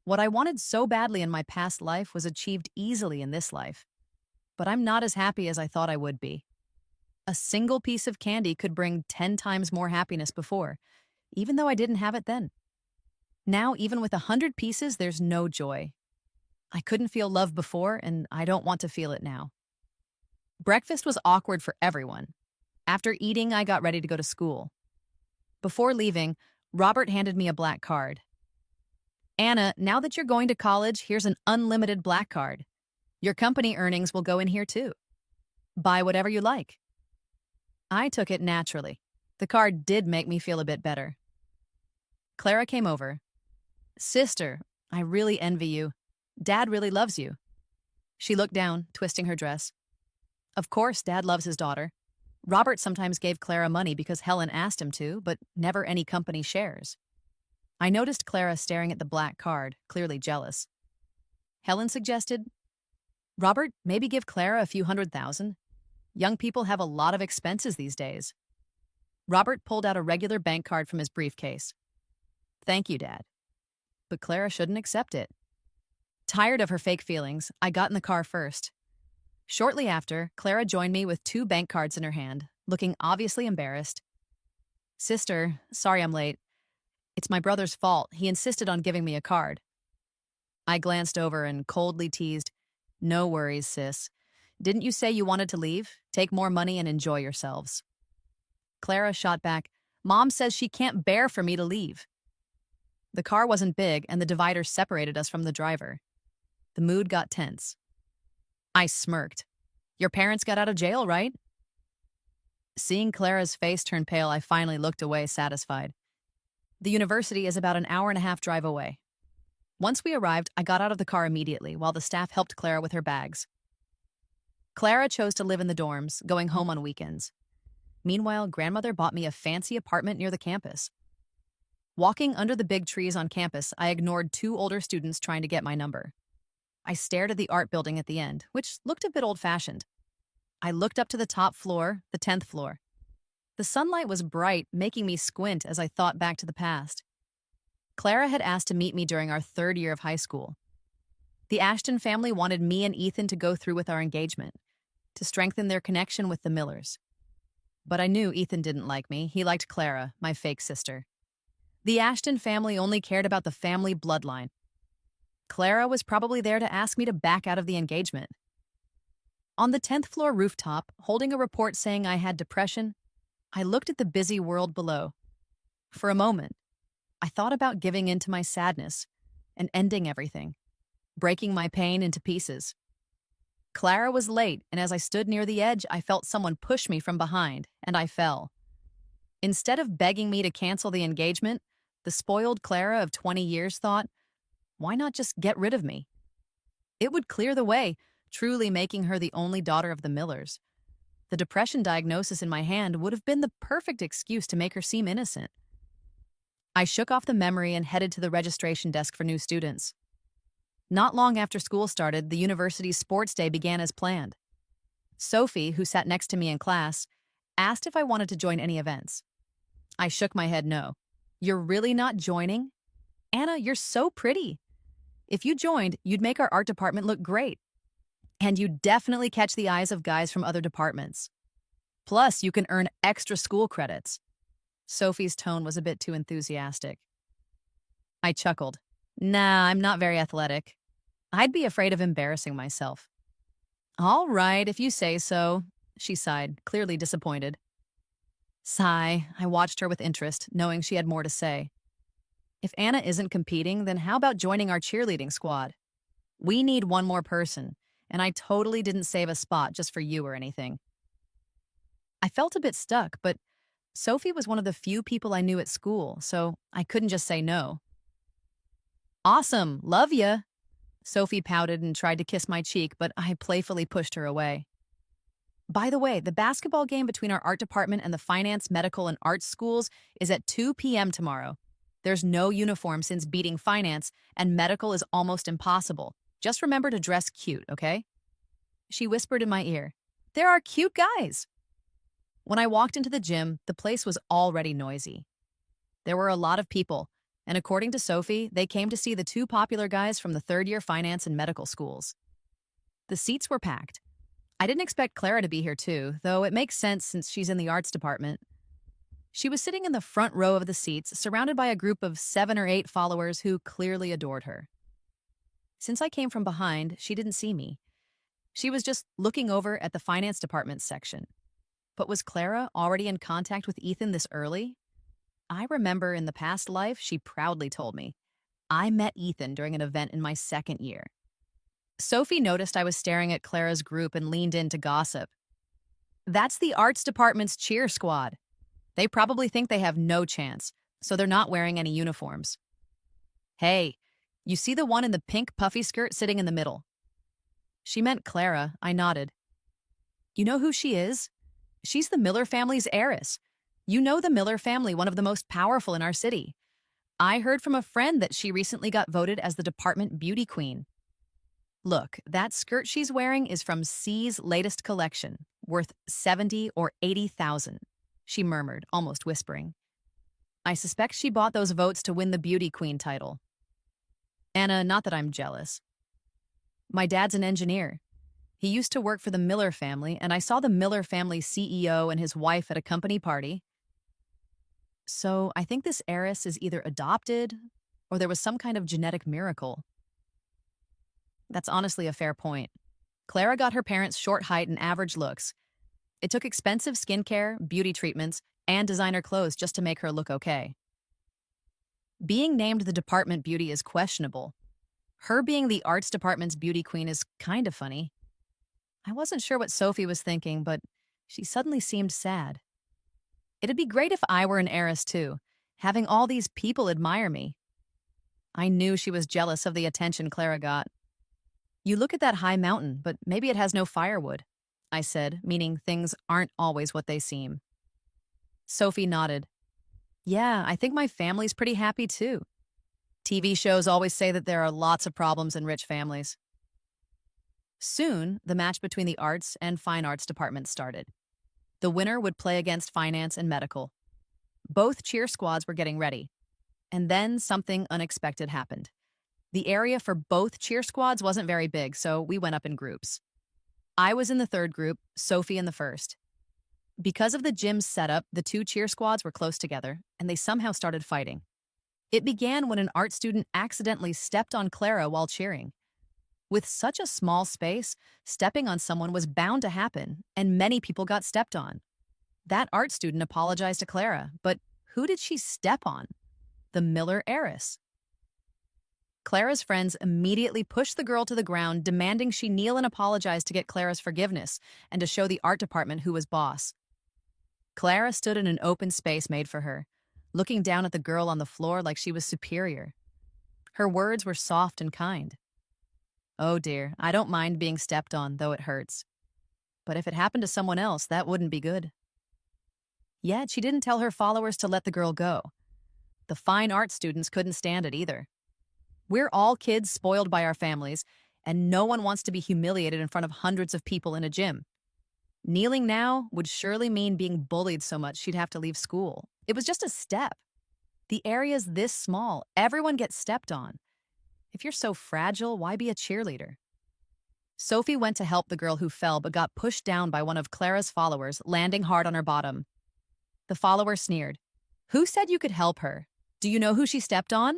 What I wanted so badly in my past life was achieved easily in this life, but I'm not as happy as I thought I would be. A single piece of candy could bring 10 times more happiness before, even though I didn't have it then. Now, even with 100 pieces, there's no joy. I couldn't feel love before, and I don't want to feel it now. Breakfast was awkward for everyone. After eating, I got ready to go to school. Before leaving, Robert handed me a black card. Anna, now that you're going to college, here's an unlimited black card. Your company earnings will go in here too. Buy whatever you like. I took it naturally. The card did make me feel a bit better. Clara came over. Sister, I really envy you. Dad really loves you. She looked down, twisting her dress. Of course, Dad loves his daughter. Robert sometimes gave Clara money because Helen asked him to, but never any company shares. I noticed Clara staring at the black card, clearly jealous. Helen suggested, Robert, maybe give Clara a few $100,000. Young people have a lot of expenses these days. Robert pulled out a regular bank card from his briefcase. Thank you, Dad. But Clara shouldn't accept it. Tired of her fake feelings, I got in the car first. Shortly after, Clara joined me with two bank cards in her hand, looking obviously embarrassed. Sister, sorry I'm late. It's my brother's fault. He insisted on giving me a card. I glanced over and coldly teased, No worries, sis. Didn't you say you wanted to leave? Take more money and enjoy yourselves. Clara shot back, Mom says she can't bear for me to leave. The car wasn't big, and the divider separated us from the driver. The mood got tense. I smirked. Your parents got out of jail, right? Seeing Clara's face turn pale, I finally looked away, satisfied. The university is about an hour-and-a-half drive away. Once we arrived, I got out of the car immediately while the staff helped Clara with her bags. Clara chose to live in the dorms, going home on weekends. Meanwhile, grandmother bought me a fancy apartment near the campus. Walking under the big trees on campus, I ignored two older students trying to get my number. I stared at the art building at the end, which looked a bit old-fashioned. I looked up to the top floor, the 10th floor. The sunlight was bright, making me squint as I thought back to the past. Clara had asked to meet me during our third year of high school. The Ashton family wanted me and Ethan to go through with our engagement, to strengthen their connection with the Millers. But I knew Ethan didn't like me. He liked Clara, my fake sister. The Ashton family only cared about the family bloodline. Clara was probably there to ask me to back out of the engagement. On the 10th floor rooftop, holding a report saying I had depression, I looked at the busy world below. For a moment, I thought about giving in to my sadness and ending everything, breaking my pain into pieces. Clara was late, and as I stood near the edge, I felt someone push me from behind, and I fell. Instead of begging me to cancel the engagement, the spoiled Clara of 20 years thought, why not just get rid of me? It would clear the way, truly making her the only daughter of the Millers. The depression diagnosis in my hand would have been the perfect excuse to make her seem innocent. I shook off the memory and headed to the registration desk for new students. Not long after school started, the university's sports day began as planned. Sophie, who sat next to me in class, asked if I wanted to join any events. I shook my head no. You're really not joining? Anna, you're so pretty. If you joined, you'd make our art department look great. And you'd definitely catch the eyes of guys from other departments. Plus, you can earn extra school credits. Sophie's tone was a bit too enthusiastic. I chuckled. Nah, I'm not very athletic. I'd be afraid of embarrassing myself. All right, if you say so, she sighed, clearly disappointed. Sigh, I watched her with interest, knowing she had more to say. If Anna isn't competing, then how about joining our cheerleading squad? We need one more person, and I totally didn't save a spot just for you or anything. I felt a bit stuck, but Sophie was one of the few people I knew at school, so I couldn't just say no. Awesome, love ya. Sophie pouted and tried to kiss my cheek, but I playfully pushed her away. By the way, the basketball game between our art department and the finance, medical, and arts schools is at 2 p.m. tomorrow. There's no uniform since beating finance, and medical is almost impossible. Just remember to dress cute, okay? She whispered in my ear, There are cute guys. When I walked into the gym, the place was already noisy. There were a lot of people, and according to Sophie, they came to see the two popular guys from the third-year finance and medical schools. The seats were packed. I didn't expect Clara to be here too, though it makes sense since she's in the arts department. She was sitting in the front row of the seats, surrounded by a group of 7 or 8 followers who clearly adored her. Since I came from behind, she didn't see me. She was just looking over at the finance department section. But was Clara already in contact with Ethan this early? I remember in the past life, she proudly told me, I met Ethan during an event in my second year. Sophie noticed I was staring at Clara's group and leaned in to gossip. That's the arts department's cheer squad. They probably think they have no chance, so they're not wearing any uniforms. Hey, you see the one in the pink puffy skirt sitting in the middle? She meant Clara. I nodded. You know who she is? She's the Miller family's heiress. You know the Miller family, one of the most powerful in our city. I heard from a friend that she recently got voted as the department beauty queen. Look, that skirt she's wearing is from C's latest collection, worth 70 or 80,000, she murmured, almost whispering. I suspect she bought those votes to win the beauty queen title. Anna, not that I'm jealous. My dad's an engineer. He used to work for the Miller family, and I saw the Miller family CEO and his wife at a company party. So I think this heiress is either adopted or there was some kind of genetic miracle. That's honestly a fair point. Clara got her parents' short height and average looks. It took expensive skincare, beauty treatments, and designer clothes just to make her look okay. Being named the department beauty is questionable. Her being the arts department's beauty queen is kind of funny. I wasn't sure what Sophie was thinking, but she suddenly seemed sad. It'd be great if I were an heiress too, having all these people admire me. I knew she was jealous of the attention Clara got. You look at that high mountain, but maybe it has no firewood, I said, meaning things aren't always what they seem. Sophie nodded. Yeah, I think my family's pretty happy too. TV shows always say that there are lots of problems in rich families. Soon, the match between the arts and fine arts departments started. The winner would play against finance and medical. Both cheer squads were getting ready. And then something unexpected happened. The area for both cheer squads wasn't very big, so we went up in groups. I was in the third group, Sophie in the first. Because of the gym's setup, the two cheer squads were close together, and they somehow started fighting. It began when an art student accidentally stepped on Clara while cheering. With such a small space, stepping on someone was bound to happen, and many people got stepped on. That art student apologized to Clara, but who did she step on? The Miller heiress. Clara's friends immediately pushed the girl to the ground, demanding she kneel and apologize to get Clara's forgiveness and to show the art department who was boss. Clara stood in an open space made for her, looking down at the girl on the floor like she was superior. Her words were soft and kind. Oh dear, I don't mind being stepped on, though it hurts. But if it happened to someone else, that wouldn't be good. Yet she didn't tell her followers to let the girl go. The fine art students couldn't stand it either. We're all kids spoiled by our families, and no one wants to be humiliated in front of hundreds of people in a gym. Kneeling now would surely mean being bullied so much she'd have to leave school. It was just a step. The area's this small. Everyone gets stepped on. If you're so fragile, why be a cheerleader? Sophie went to help the girl who fell but got pushed down by one of Clara's followers, landing hard on her bottom. The follower sneered. Who said you could help her? Do you know who she stepped on?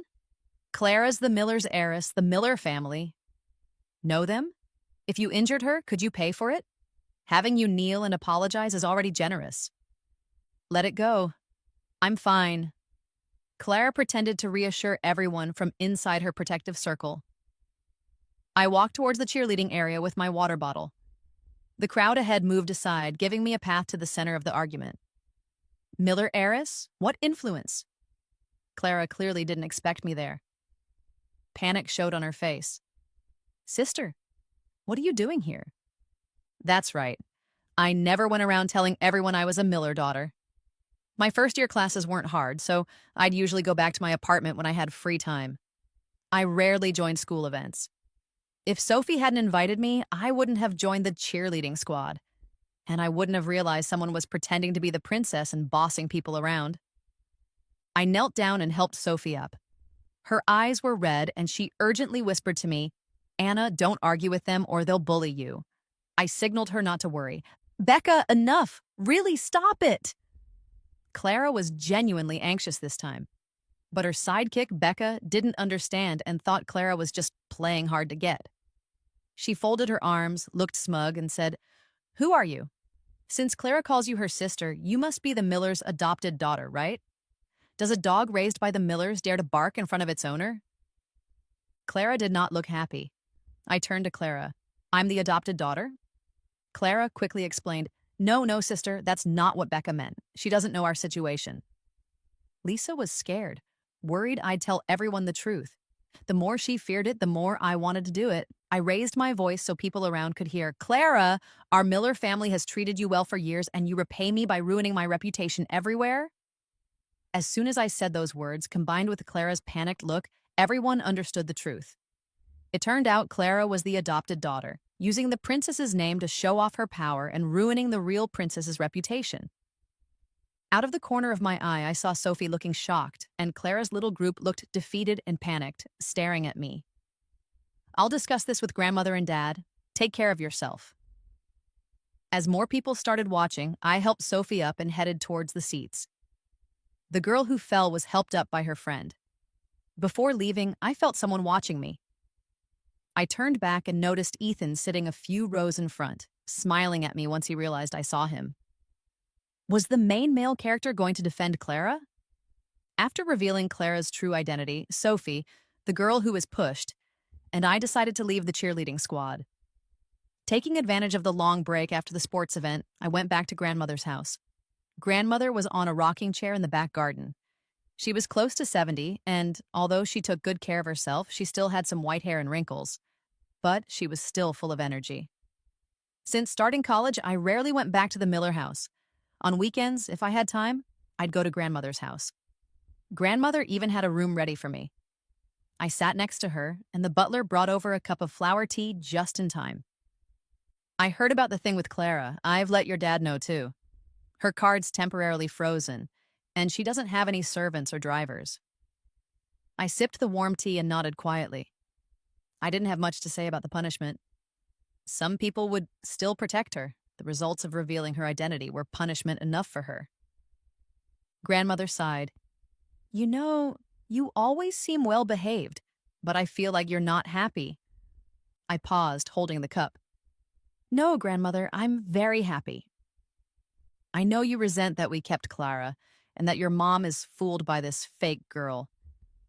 Clara's the Miller's heiress, the Miller family. Know them? If you injured her, could you pay for it? Having you kneel and apologize is already generous. Let it go. I'm fine. Clara pretended to reassure everyone from inside her protective circle. I walked towards the cheerleading area with my water bottle. The crowd ahead moved aside, giving me a path to the center of the argument. Miller heiress? What influence? Clara clearly didn't expect me there. Panic showed on her face. Sister, what are you doing here? That's right. I never went around telling everyone I was a Miller daughter. My first-year classes weren't hard, so I'd usually go back to my apartment when I had free time. I rarely joined school events. If Sophie hadn't invited me, I wouldn't have joined the cheerleading squad. And I wouldn't have realized someone was pretending to be the princess and bossing people around. I knelt down and helped Sophie up. Her eyes were red, and she urgently whispered to me, Anna, don't argue with them or they'll bully you. I signaled her not to worry. Becca, enough! Really, stop it! Clara was genuinely anxious this time. But her sidekick, Becca, didn't understand and thought Clara was just playing hard to get. She folded her arms, looked smug, and said, Who are you? Since Clara calls you her sister, you must be the Miller's adopted daughter, right? Does a dog raised by the Millers dare to bark in front of its owner? Clara did not look happy. I turned to Clara. I'm the adopted daughter? Clara quickly explained, No, sister, that's not what Becca meant. She doesn't know our situation. Lisa was scared, worried I'd tell everyone the truth. The more she feared it, the more I wanted to do it. I raised my voice so people around could hear, Clara, our Miller family has treated you well for years, and you repay me by ruining my reputation everywhere? As soon as I said those words, combined with Clara's panicked look, everyone understood the truth. It turned out Clara was the adopted daughter, using the princess's name to show off her power and ruining the real princess's reputation. Out of the corner of my eye, I saw Sophie looking shocked, and Clara's little group looked defeated and panicked, staring at me. I'll discuss this with grandmother and dad. Take care of yourself. As more people started watching, I helped Sophie up and headed towards the seats. The girl who fell was helped up by her friend. Before leaving, I felt someone watching me. I turned back and noticed Ethan sitting a few rows in front, smiling at me once he realized I saw him. Was the main male character going to defend Clara? After revealing Clara's true identity, Sophie, the girl who was pushed, and I decided to leave the cheerleading squad. Taking advantage of the long break after the sports event, I went back to grandmother's house. Grandmother was on a rocking chair in the back garden. She was close to 70, and although she took good care of herself, she still had some white hair and wrinkles. But she was still full of energy. Since starting college, I rarely went back to the Miller house. On weekends, if I had time, I'd go to grandmother's house. Grandmother even had a room ready for me. I sat next to her, and the butler brought over a cup of flower tea just in time. I heard about the thing with Clara. I've let your dad know, too. Her card's temporarily frozen, and she doesn't have any servants or drivers. I sipped the warm tea and nodded quietly. I didn't have much to say about the punishment. Some people would still protect her. The results of revealing her identity were punishment enough for her. Grandmother sighed. You know, you always seem well behaved, but I feel like you're not happy. I paused, holding the cup. No, grandmother, I'm very happy. I know you resent that we kept Clara, and that your mom is fooled by this fake girl.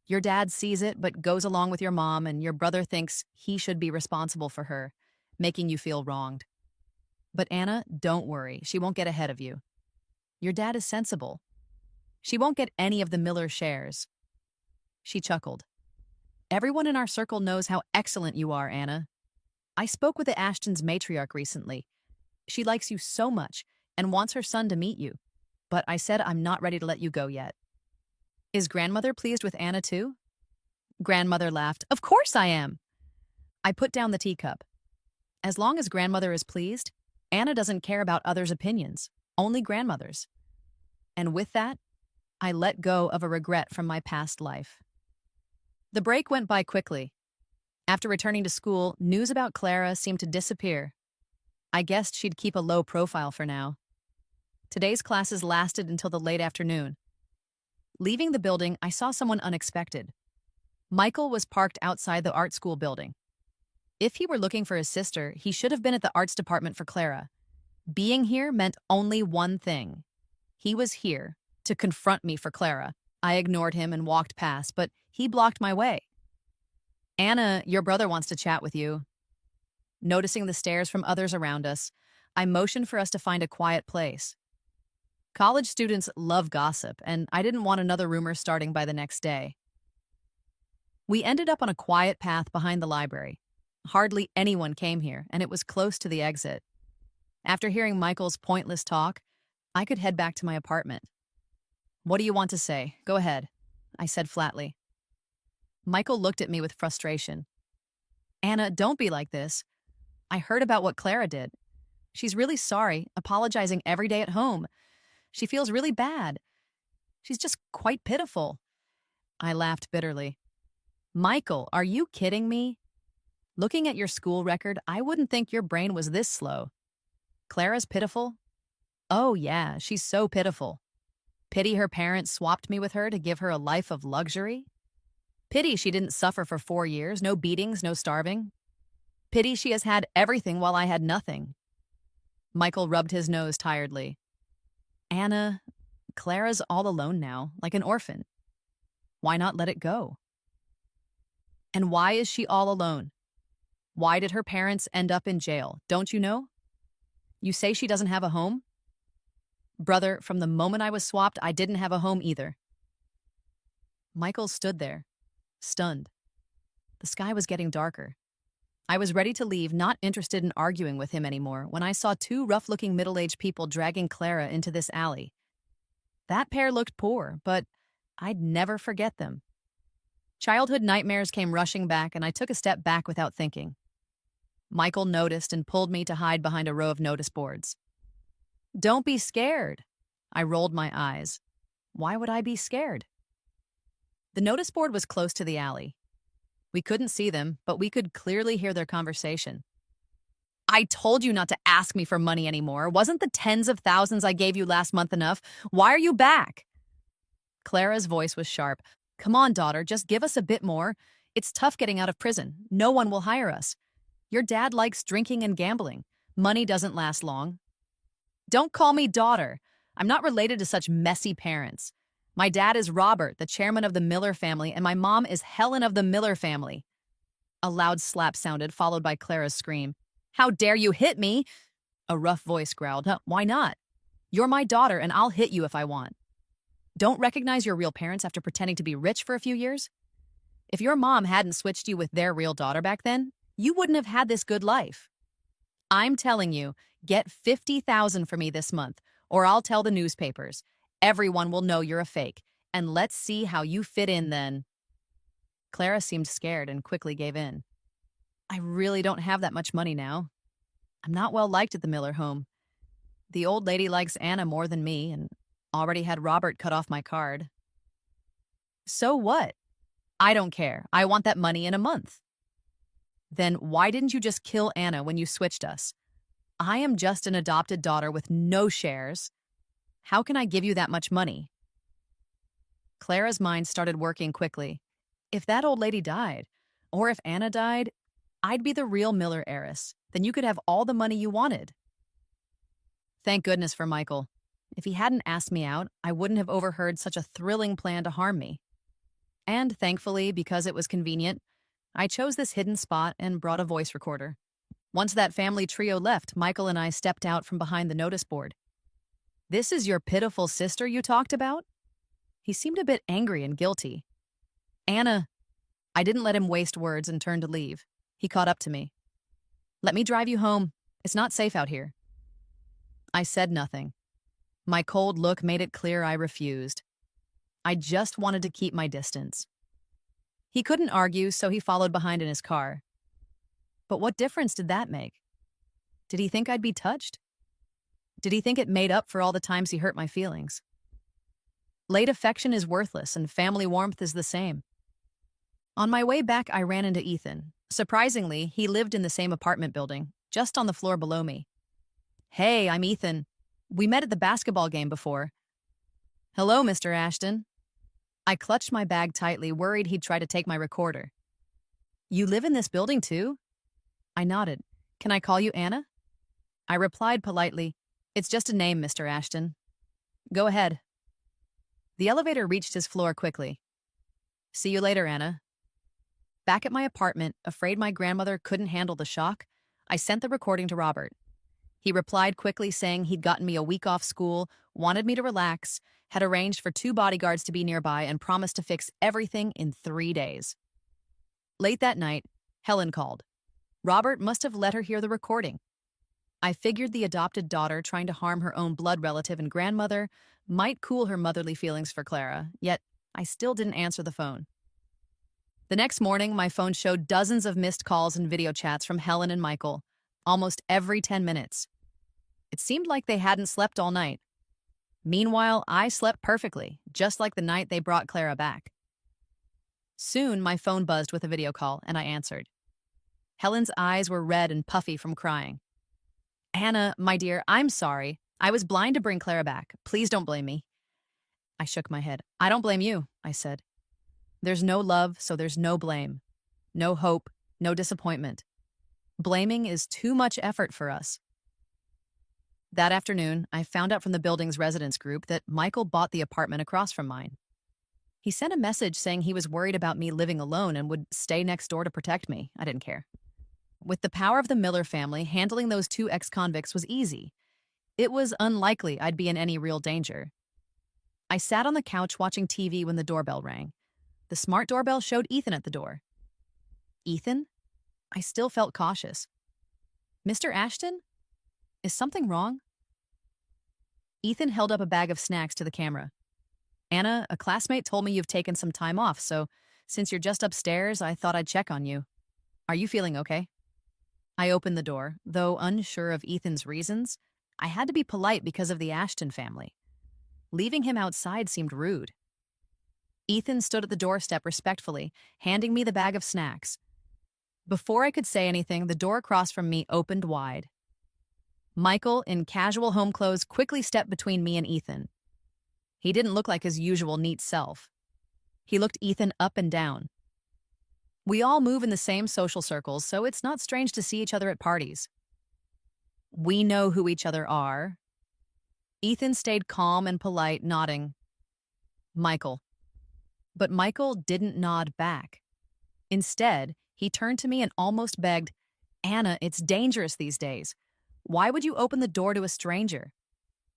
Your dad sees it, but goes along with your mom, and your brother thinks he should be responsible for her, making you feel wronged. But Anna, don't worry, she won't get ahead of you. Your dad is sensible. She won't get any of the Miller shares. She chuckled. Everyone in our circle knows how excellent you are, Anna. I spoke with the Ashton's matriarch recently. She likes you so much and wants her son to meet you, but I said I'm not ready to let you go yet. Is grandmother pleased with Anna too? Grandmother laughed. Of course I am. I put down the teacup. As long as grandmother is pleased, Anna doesn't care about others' opinions, only grandmother's. And with that, I let go of a regret from my past life. The break went by quickly. After returning to school, news about Clara seemed to disappear. I guessed she'd keep a low profile for now. Today's classes lasted until the late afternoon. Leaving the building, I saw someone unexpected. Michael was parked outside the art school building. If he were looking for his sister, he should have been at the arts department for Clara. Being here meant only one thing. He was here to confront me for Clara. I ignored him and walked past, but he blocked my way. Anna, your brother wants to chat with you. Noticing the stares from others around us, I motioned for us to find a quiet place. College students love gossip, and I didn't want another rumor starting by the next day. We ended up on a quiet path behind the library. Hardly anyone came here, and it was close to the exit. After hearing Michael's pointless talk, I could head back to my apartment. What do you want to say? Go ahead, I said flatly. Michael looked at me with frustration. Anna, don't be like this. I heard about what Clara did. She's really sorry, apologizing every day at home. She feels really bad. She's just quite pitiful. I laughed bitterly. Michael, are you kidding me? Looking at your school record, I wouldn't think your brain was this slow. Clara's pitiful? Oh yeah, she's so pitiful. Pity her parents swapped me with her to give her a life of luxury? Pity she didn't suffer for 4 years, no beatings, no starving. Pity she has had everything while I had nothing. Michael rubbed his nose tiredly. Anna, Clara's all alone now, like an orphan. Why not let it go? And why is she all alone? Why did her parents end up in jail? Don't you know? You say she doesn't have a home? Brother, from the moment I was swapped, I didn't have a home either. Michael stood there, stunned. The sky was getting darker. I was ready to leave, not interested in arguing with him anymore, when I saw 2 rough-looking middle-aged people dragging Clara into this alley. That pair looked poor, but I'd never forget them. Childhood nightmares came rushing back, and I took a step back without thinking. Michael noticed and pulled me to hide behind a row of notice boards. Don't be scared. I rolled my eyes. Why would I be scared? The notice board was close to the alley. We couldn't see them, but we could clearly hear their conversation. I told you not to ask me for money anymore. Wasn't the tens of thousands I gave you last month enough? Why are you back? Clara's voice was sharp. Come on, daughter, just give us a bit more. It's tough getting out of prison. No one will hire us. Your dad likes drinking and gambling. Money doesn't last long. Don't call me daughter. I'm not related to such messy parents. My dad is Robert, the chairman of the Miller family, and my mom is Helen of the Miller family. A loud slap sounded, followed by Clara's scream. How dare you hit me? A rough voice growled. Why not? You're my daughter, and I'll hit you if I want. Don't recognize your real parents after pretending to be rich for a few years? If your mom hadn't switched you with their real daughter back then, you wouldn't have had this good life. I'm telling you, get $50,000 for me this month, or I'll tell the newspapers. Everyone will know you're a fake, and let's see how you fit in then. Clara seemed scared and quickly gave in. I really don't have that much money now. I'm not well liked at the Miller home. The old lady likes Anna more than me and already had Robert cut off my card. So what? I don't care. I want that money in a month. Then why didn't you just kill Anna when you switched us? I am just an adopted daughter with no shares. How can I give you that much money? Clara's mind started working quickly. If that old lady died, or if Anna died, I'd be the real Miller heiress. Then you could have all the money you wanted. Thank goodness for Michael. If he hadn't asked me out, I wouldn't have overheard such a thrilling plan to harm me. And thankfully, because it was convenient, I chose this hidden spot and brought a voice recorder. Once that family trio left, Michael and I stepped out from behind the notice board. This is your pitiful sister you talked about? He seemed a bit angry and guilty. Anna. I didn't let him waste words and turned to leave. He caught up to me. Let me drive you home. It's not safe out here. I said nothing. My cold look made it clear I refused. I just wanted to keep my distance. He couldn't argue, so he followed behind in his car. But what difference did that make? Did he think I'd be touched? Did he think it made up for all the times he hurt my feelings? Late affection is worthless, and family warmth is the same. On my way back, I ran into Ethan. Surprisingly, he lived in the same apartment building, just on the floor below me. Hey, I'm Ethan. We met at the basketball game before. Hello, Mr. Ashton. I clutched my bag tightly, worried he'd try to take my recorder. You live in this building too? I nodded. Can I call you Anna? I replied politely, It's just a name, Mr. Ashton. Go ahead. The elevator reached his floor quickly. See you later, Anna. Back at my apartment, afraid my grandmother couldn't handle the shock, I sent the recording to Robert. He replied quickly saying he'd gotten me a week off school, wanted me to relax, had arranged for 2 bodyguards to be nearby, and promised to fix everything in 3 days. Late that night, Helen called. Robert must have let her hear the recording. I figured the adopted daughter trying to harm her own blood relative and grandmother might cool her motherly feelings for Clara, yet I still didn't answer the phone. The next morning, my phone showed dozens of missed calls and video chats from Helen and Michael, almost every 10 minutes. It seemed like they hadn't slept all night. Meanwhile, I slept perfectly, just like the night they brought Clara back. Soon, my phone buzzed with a video call, and I answered. Helen's eyes were red and puffy from crying. Anna, my dear, I'm sorry. I was blind to bring Clara back. Please don't blame me. I shook my head. I don't blame you, I said. There's no love, so there's no blame. No hope, no disappointment. Blaming is too much effort for us. That afternoon, I found out from the building's residents group that Michael bought the apartment across from mine. He sent a message saying he was worried about me living alone and would stay next door to protect me. I didn't care. With the power of the Miller family, handling those 2 ex-convicts was easy. It was unlikely I'd be in any real danger. I sat on the couch watching TV when the doorbell rang. The smart doorbell showed Ethan at the door. Ethan? I still felt cautious. Mr. Ashton? Is something wrong? Ethan held up a bag of snacks to the camera. Anna, a classmate told me you've taken some time off, so since you're just upstairs, I thought I'd check on you. Are you feeling okay? I opened the door. Though unsure of Ethan's reasons, I had to be polite because of the Ashton family. Leaving him outside seemed rude. Ethan stood at the doorstep respectfully, handing me the bag of snacks. Before I could say anything, the door across from me opened wide. Michael, in casual home clothes, quickly stepped between me and Ethan. He didn't look like his usual neat self. He looked Ethan up and down. We all move in the same social circles, so it's not strange to see each other at parties. We know who each other are. Ethan stayed calm and polite, nodding. Michael. But Michael didn't nod back. Instead, he turned to me and almost begged, Anna, it's dangerous these days. Why would you open the door to a stranger?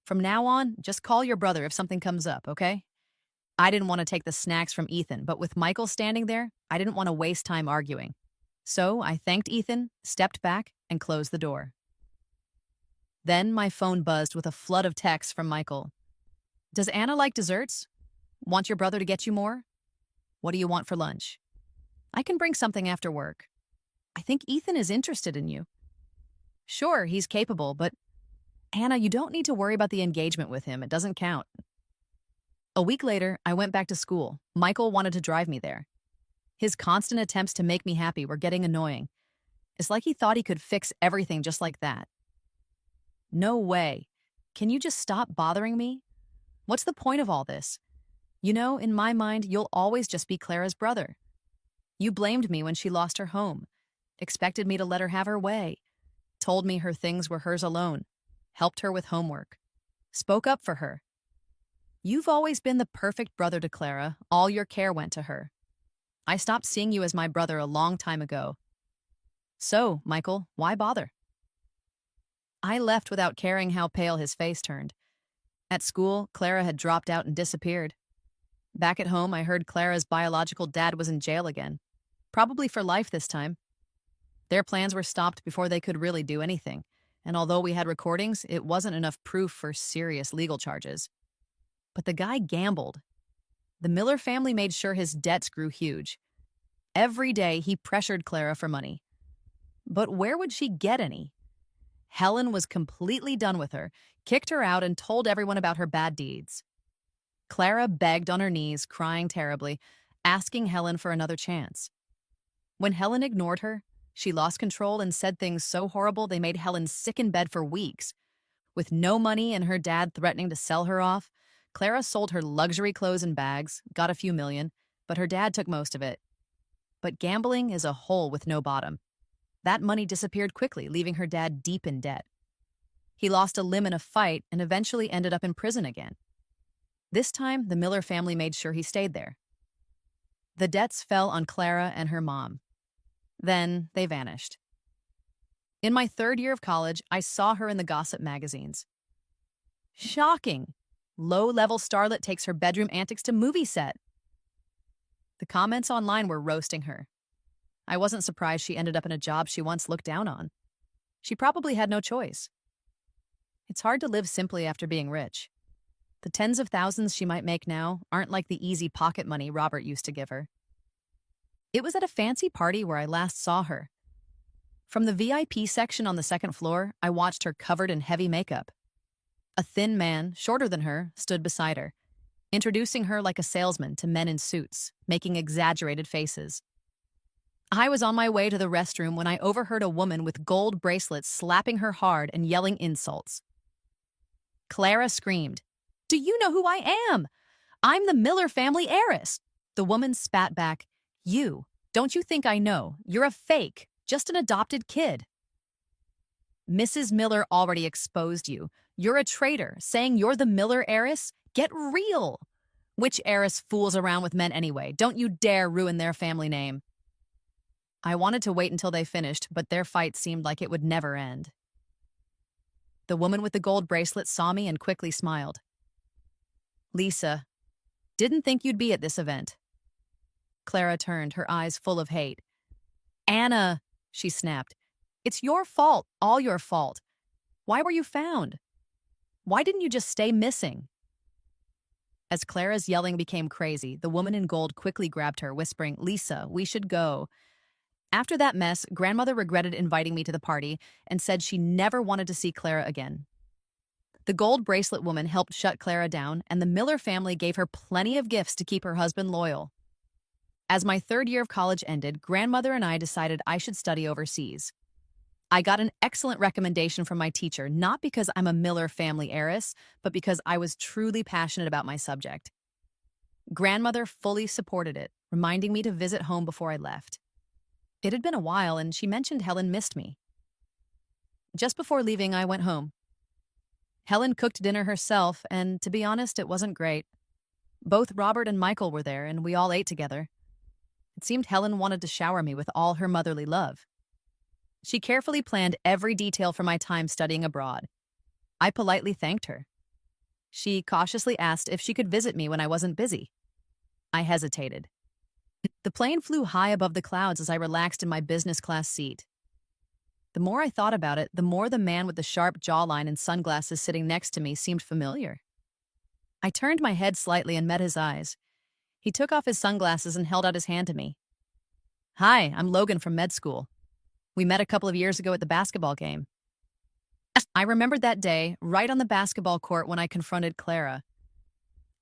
From now on, just call your brother if something comes up, okay? I didn't want to take the snacks from Ethan, but with Michael standing there, I didn't want to waste time arguing. So I thanked Ethan, stepped back, and closed the door. Then my phone buzzed with a flood of texts from Michael. Does Anna like desserts? Want your brother to get you more? What do you want for lunch? I can bring something after work. I think Ethan is interested in you. Sure, he's capable, but Anna, you don't need to worry about the engagement with him. It doesn't count. A week later, I went back to school. Michael wanted to drive me there. His constant attempts to make me happy were getting annoying. It's like he thought he could fix everything just like that. No way. Can you just stop bothering me? What's the point of all this? You know, in my mind, you'll always just be Clara's brother. You blamed me when she lost her home, expected me to let her have her way, told me her things were hers alone, helped her with homework, spoke up for her. You've always been the perfect brother to Clara. All your care went to her. I stopped seeing you as my brother a long time ago. So, Michael, why bother? I left without caring how pale his face turned. At school, Clara had dropped out and disappeared. Back at home, I heard Clara's biological dad was in jail again. Probably for life this time. Their plans were stopped before they could really do anything, and although we had recordings, it wasn't enough proof for serious legal charges. But the guy gambled. The Miller family made sure his debts grew huge. Every day, he pressured Clara for money. But where would she get any? Helen was completely done with her, kicked her out, and told everyone about her bad deeds. Clara begged on her knees, crying terribly, asking Helen for another chance. When Helen ignored her, she lost control and said things so horrible they made Helen sick in bed for weeks. With no money and her dad threatening to sell her off, Clara sold her luxury clothes and bags, got a few million, but her dad took most of it. But gambling is a hole with no bottom. That money disappeared quickly, leaving her dad deep in debt. He lost a limb in a fight and eventually ended up in prison again. This time, the Miller family made sure he stayed there. The debts fell on Clara and her mom. Then they vanished. In my third year of college, I saw her in the gossip magazines. Shocking! Low-level starlet takes her bedroom antics to movie set. The comments online were roasting her. I wasn't surprised she ended up in a job she once looked down on. She probably had no choice. It's hard to live simply after being rich. The tens of thousands she might make now aren't like the easy pocket money Robert used to give her. It was at a fancy party where I last saw her. From the VIP section on the second floor, I watched her covered in heavy makeup. A thin man, shorter than her, stood beside her, introducing her like a salesman to men in suits, making exaggerated faces. I was on my way to the restroom when I overheard a woman with gold bracelets slapping her hard and yelling insults. Clara screamed, "Do you know who I am? I'm the Miller family heiress." The woman spat back, "You, don't you think I know? You're a fake, just an adopted kid." "Mrs. Miller already exposed you. You're a traitor, saying you're the Miller heiress? Get real. Which heiress fools around with men anyway? Don't you dare ruin their family name." I wanted to wait until they finished, but their fight seemed like it would never end. The woman with the gold bracelet saw me and quickly smiled. "Lisa, didn't think you'd be at this event." Clara turned, her eyes full of hate. "Anna," she snapped, "it's your fault, all your fault. Why were you found? Why didn't you just stay missing?" As Clara's yelling became crazy, the woman in gold quickly grabbed her, whispering, "Lisa, we should go." After that mess, Grandmother regretted inviting me to the party and said she never wanted to see Clara again. The gold bracelet woman helped shut Clara down, and the Miller family gave her plenty of gifts to keep her husband loyal. As my third year of college ended, grandmother and I decided I should study overseas. I got an excellent recommendation from my teacher, not because I'm a Miller family heiress, but because I was truly passionate about my subject. Grandmother fully supported it, reminding me to visit home before I left. It had been a while, and she mentioned Helen missed me. Just before leaving, I went home. Helen cooked dinner herself, and to be honest, it wasn't great. Both Robert and Michael were there, and we all ate together. It seemed Helen wanted to shower me with all her motherly love. She carefully planned every detail for my time studying abroad. I politely thanked her. She cautiously asked if she could visit me when I wasn't busy. I hesitated. The plane flew high above the clouds as I relaxed in my business class seat. The more I thought about it, the more the man with the sharp jawline and sunglasses sitting next to me seemed familiar. I turned my head slightly and met his eyes. He took off his sunglasses and held out his hand to me. "Hi, I'm Logan from med school. We met a couple of years ago at the basketball game." I remembered that day, right on the basketball court when I confronted Clara.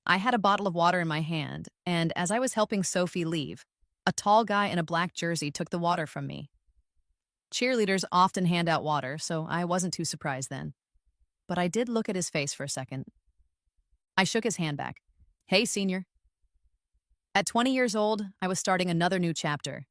I had a bottle of water in my hand, and as I was helping Sophie leave, a tall guy in a black jersey took the water from me. Cheerleaders often hand out water, so I wasn't too surprised then. But I did look at his face for a second. I shook his hand back. "Hey, senior." At 20 years old, I was starting another new chapter.